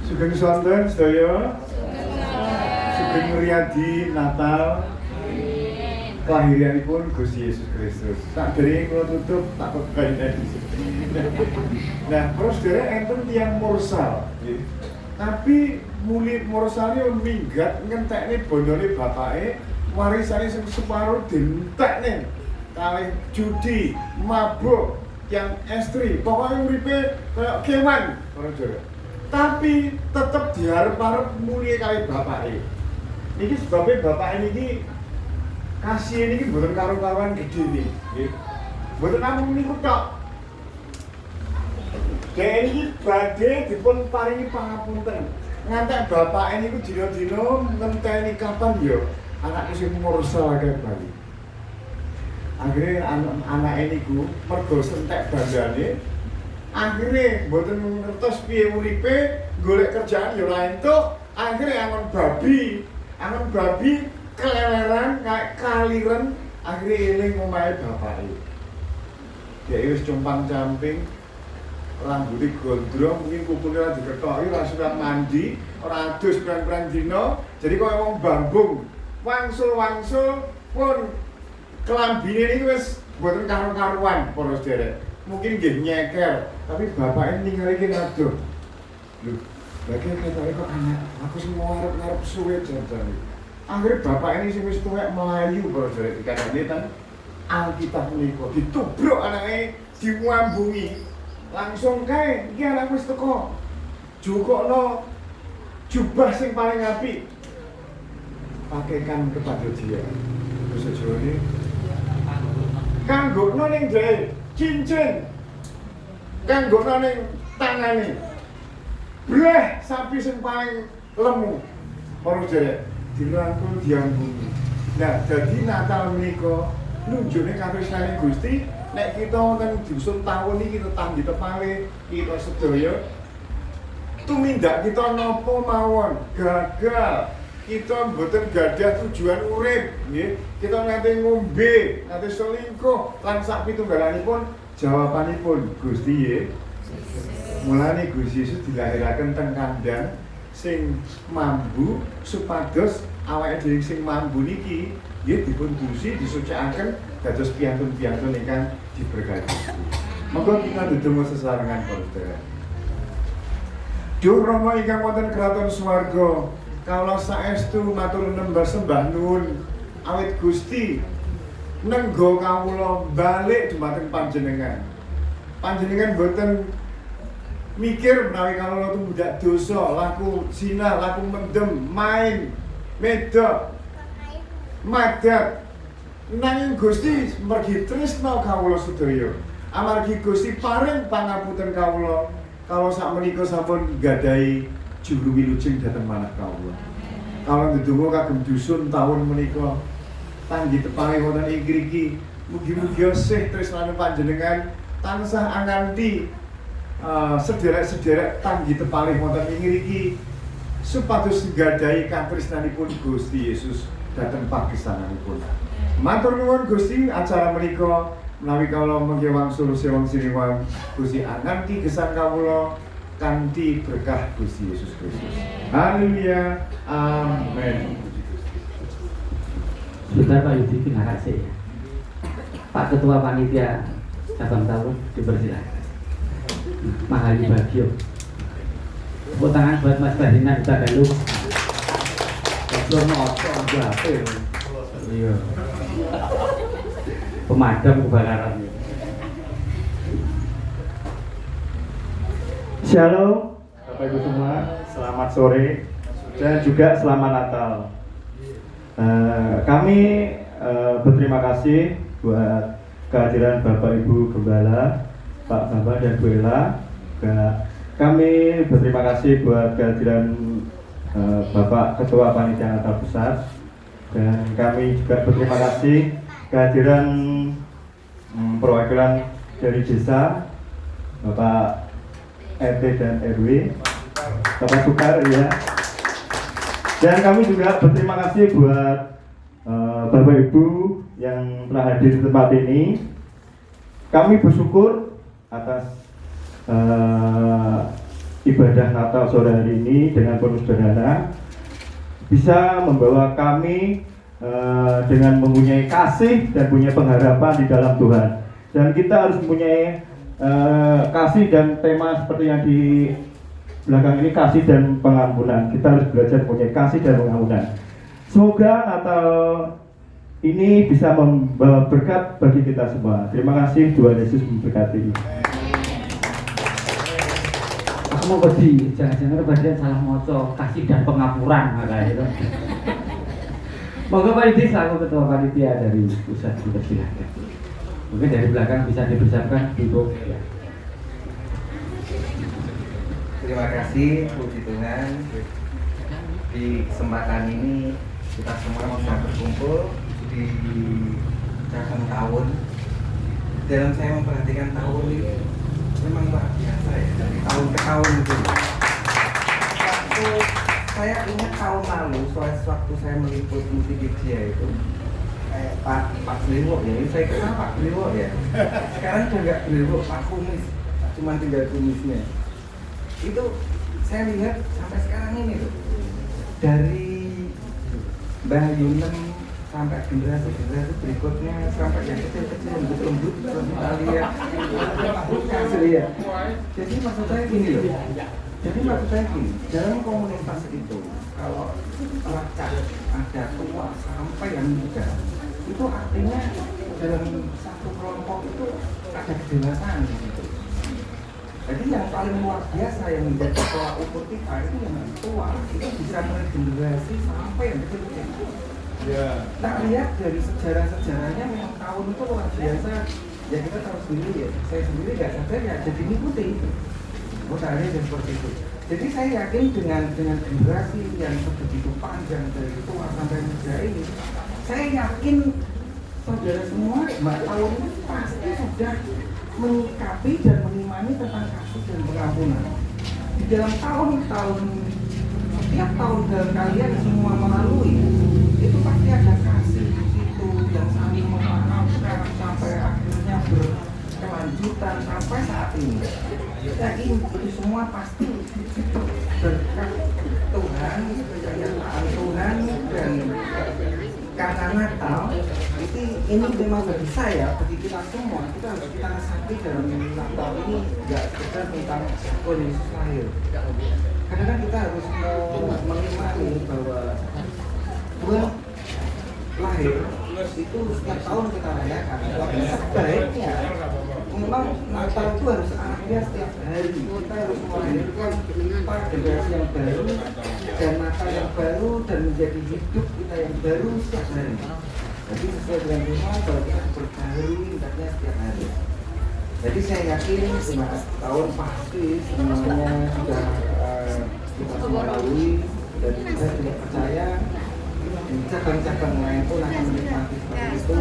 [SPEAKER 2] Sugeng sonten sedaya. Sugeng ngriadi Natal. Kelahiranipun Gusti Yesus Kristus. Tak dereng kula tutup tak pegain edisi. Nah, terus derek enten tiyang mursal, nggih. Tapi muli mursalnya minggat ngentekne bondone bapake, warisane sing separuh dientekne kalih judi, mabuk, yang estri, pokoknya uripe kayak kewan, para jare. Tapi tetep diarep-arep muli kalih bapake. Niki sebabnya bapak ini kasih ini mboten karo-karuan gede nih, nggih. Mboten namung niku tok. Dene iki badhe dipun paringi pangapunten. Ngantek bapak ini dina-dina ngenteni kapan ya anakku sing mursal akeh bali. Akhire anak ini mergo sentek bandane, akhire mboten ngertos piye uripe, golek kerjaan ya ora entuk, akhire angon babi keleleran kayak kaliren, akhirnya eling omahe bapake. Dia wis compang-camping, rambutnya gondrong, mungkin kukulnya ora diketoki, ora sudah mandi, ora adus pirang-pirang dina, jadi kaya wong bambung. Wangsul-wangsul pun kelambine niki wis mboten karo-karuan para sederek. Mungkin nggih nyeker, tapi bapake ningali ki ngaduh. Lho, lagi ketoke kok anak aku sing mau arep-arep suwe jan-jan. Akhirnya bapak ini sing wis tuwek melayu para sederek dikandani ten Alkitab menika ditubruk anake diwambungi. Langsung kae iki anak wis teko. Jukokno jubah sing paling apik. Pakaikan kepada dia. Terus jane kanggono ning dhewe cincin. Kanggono ning tangane. Bleh sapi sing paling lemu. Para sederek dirangkul diambungi. Nah, jadi Natal menika nunjukne katresnane Gusti, nek kita wonten dusun taun iki kita tanggi tepale kita sedaya tumindak kita napa mawon gagal, kita mboten gadah tujuan urip, nggih. Kita nate ngombe, nate selingkuh lan sak pitunggalanipun jawabanipun Gusti Yesus. Mulane Gusti Yesus dilahiraken teng kandhang sing mambu supados awake dhewe sing mambu niki nggih dipun dusi disucikaken dados piyantun-piyantun ingkang diberkati. Monggo kita ndedonga sesarengan para sedherek. Duh Rama ingkang wonten kraton swarga, kawula saestu matur nembah sembah nuwun awit Gusti nenggo kawula balik dumateng panjenengan. Panjenengan boten mikir menawi kawula tumindak dosa, laku zina, laku mendem, main, medok, madat. Nanging Gusti mergi tresna kawula sedaya. Amargi Gusti paring pangapunten kawula, kawula sakmenika sampun gadahi juru wilujeng dhateng manah kawula. Kawula ndedonga kagem dusun taun menika tanggi tepane wonten ing mriki. Mugi-mugi sih tresnane panjenengan tansah anganti sederek-sederek tanggi tepalih wonten ing mriki supados nggadahi katresnanipun Gusti Yesus dhateng pagesanganipun. Matur nuwun Gusti, acara menika menawi kawula mengke wangsul sewang siniwang Gusti anganti gesang kawula kanthi berkah Gusti Yesus Kristus. Haleluya. Amin.
[SPEAKER 1] Sebentar Pak Yudi, dengar sih ya. Pak Ketua Panitia Cabang Tawun dipersilakan. Mahali Bagio. Tepuk tangan buat Mas Bahina di Tagalog. Iya. Pemadam kebakaran.
[SPEAKER 7] Shalom, Bapak Ibu semua, selamat sore dan juga selamat Natal. Kami berterima kasih buat kehadiran Bapak Ibu Gembala, Pak Bambang dan Bu Ella. Kami berterima kasih buat kehadiran Bapak Ketua Panitia Natal Pusat, dan kami juga berterima kasih kehadiran perwakilan dari desa, Bapak RT dan RW, Bapak Sukar ya. Dan kami juga berterima kasih buat Bapak Ibu yang telah hadir di tempat ini. Kami bersyukur atas ibadah Natal sore hari ini dengan penuh sederhana, bisa membawa kami dengan mempunyai kasih dan punya pengharapan di dalam Tuhan. Dan kita harus mempunyai kasih, dan tema seperti yang di belakang ini, kasih dan pengampunan. Kita harus belajar mempunyai kasih dan pengampunan. Semoga Natal ini bisa membawa berkat bagi kita semua. Terima kasih, Tuhan Yesus memberkati.
[SPEAKER 1] Aku mau pergi, jangan-jangan bagian salah moco, kasih dan pengapuran makanya itu. Moga Pak Idris selaku Ketua Panitia dari pusat dipersilakan. Mungkin dari belakang bisa dipersiapkan duduk. Ya.
[SPEAKER 8] Terima kasih puji Tuhan, di kesempatan ini kita semua bisa berkumpul di Cabang Tawun. Dalam saya memperhatikan Tawun ini memang luar biasa ya, dari tahun ke tahun itu. Waktu saya ingat tahun lalu, waktu saya meliput multimedia itu, kayak Pak Bliwo ya, saya kenal Pak Bliwo ya. Sekarang udah nggak Bliwo, Pak Kumis, cuma tinggal kumisnya. Itu saya lihat sampai sekarang ini tuh, dari Mbah Yunem sampai generasi berikutnya, sampai yang kecil-kecil lembut-lembut kalau kita lihat asli ya. Jadi maksud saya gini loh, dalam komunitas itu kalau lacak ada tua sampai yang muda, itu artinya dalam satu kelompok itu ada kedewasaan di situ. Jadi yang paling luar biasa yang menjadi tolak ukur kita itu yang tua, itu bisa meregenerasi sampai yang kecil-kecil. Ya. Kita lihat dari sejarah-sejarahnya memang tahun itu luar biasa. Ya kita tahu sendiri ya, saya sendiri nggak sadar ya jadi ngikuti itu. Modalnya dan seperti itu. Jadi saya yakin dengan generasi yang begitu panjang dari tua sampai muda ini, saya yakin saudara semua Mbak tahun ini pasti sudah menyikapi dan mengimani tentang kasih dan pengampunan. Di dalam setiap tahun dalam kalian semua melalui, itu pasti ada kasih di situ yang saling memaafkan sampai akhirnya berkelanjutan sampai saat ini. Jadi itu semua pasti berkat Tuhan, kenyataan Tuhan, dan karena Natal ini memang bagi saya, bagi kita semua, kita harus kita resapi dalam Natal ini nggak sekedar tentang Tuhan Yesus lahir. Karena kan kita harus mengimani bahwa Tuhan lahir itu setiap tahun kita rayakan. Tapi sebaiknya memang Natal itu harus ada setiap hari. Kita harus melahirkan generasi yang baru dan Natal yang baru, dan menjadi hidup kita yang baru setiap hari. Jadi sesuai dengan Tuhan bahwa kita berbaharui hidupnya setiap hari. Jadi saya yakin tahun pasti semuanya sudah kita semua lalui, dan saya juga percaya cabang-cabang lain pun akan menikmati seperti itu.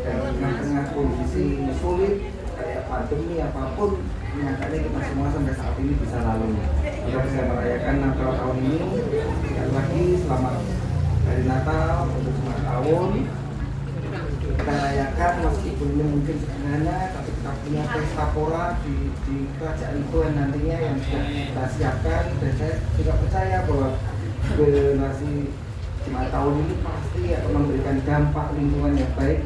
[SPEAKER 8] Dan tengah-tengah kondisi sulit kayak pandemi apapun, nyatanya kita semua sampai saat ini bisa lalui. Kita bisa merayakan Natal tahun ini. Sekali lagi selamat hari Natal untuk semua tahun. Kita rayakan meskipun ini mungkin sederhana, tapi kita punya pesta pora di kerajaan Tuhan nantinya yang sudah kita siapkan. Dan saya juga percaya bahwa generasi Jumat tahun ini pasti akan memberikan dampak lingkungan yang baik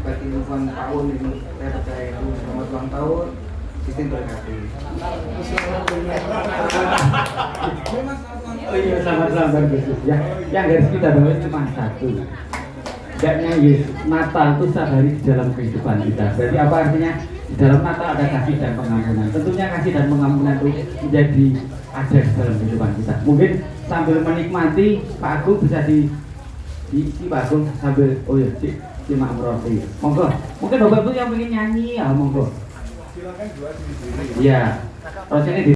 [SPEAKER 8] bagi lingkungan tahun ini. Saya percaya itu. Selamat ulang tahun, Sistem berkati.
[SPEAKER 1] Oh iya, selamat Yesus ya. Yang harus kita bawa cuma satu. Tidaknya Yesus Natal itu sehari di dalam kehidupan kita. Berarti apa artinya? Di dalam Natal ada kasih dan pengampunan. Tentunya kasih dan pengampunan itu menjadi ada di dalam kehidupan kita. Mungkin sambil menikmati Pak Agung bisa di Pak Agung sambil simak roti. Monggo. Mungkin Bapak Ibu yang ingin nyanyi ya monggo.
[SPEAKER 2] Silakan dua sini.
[SPEAKER 1] Iya. Rotinya di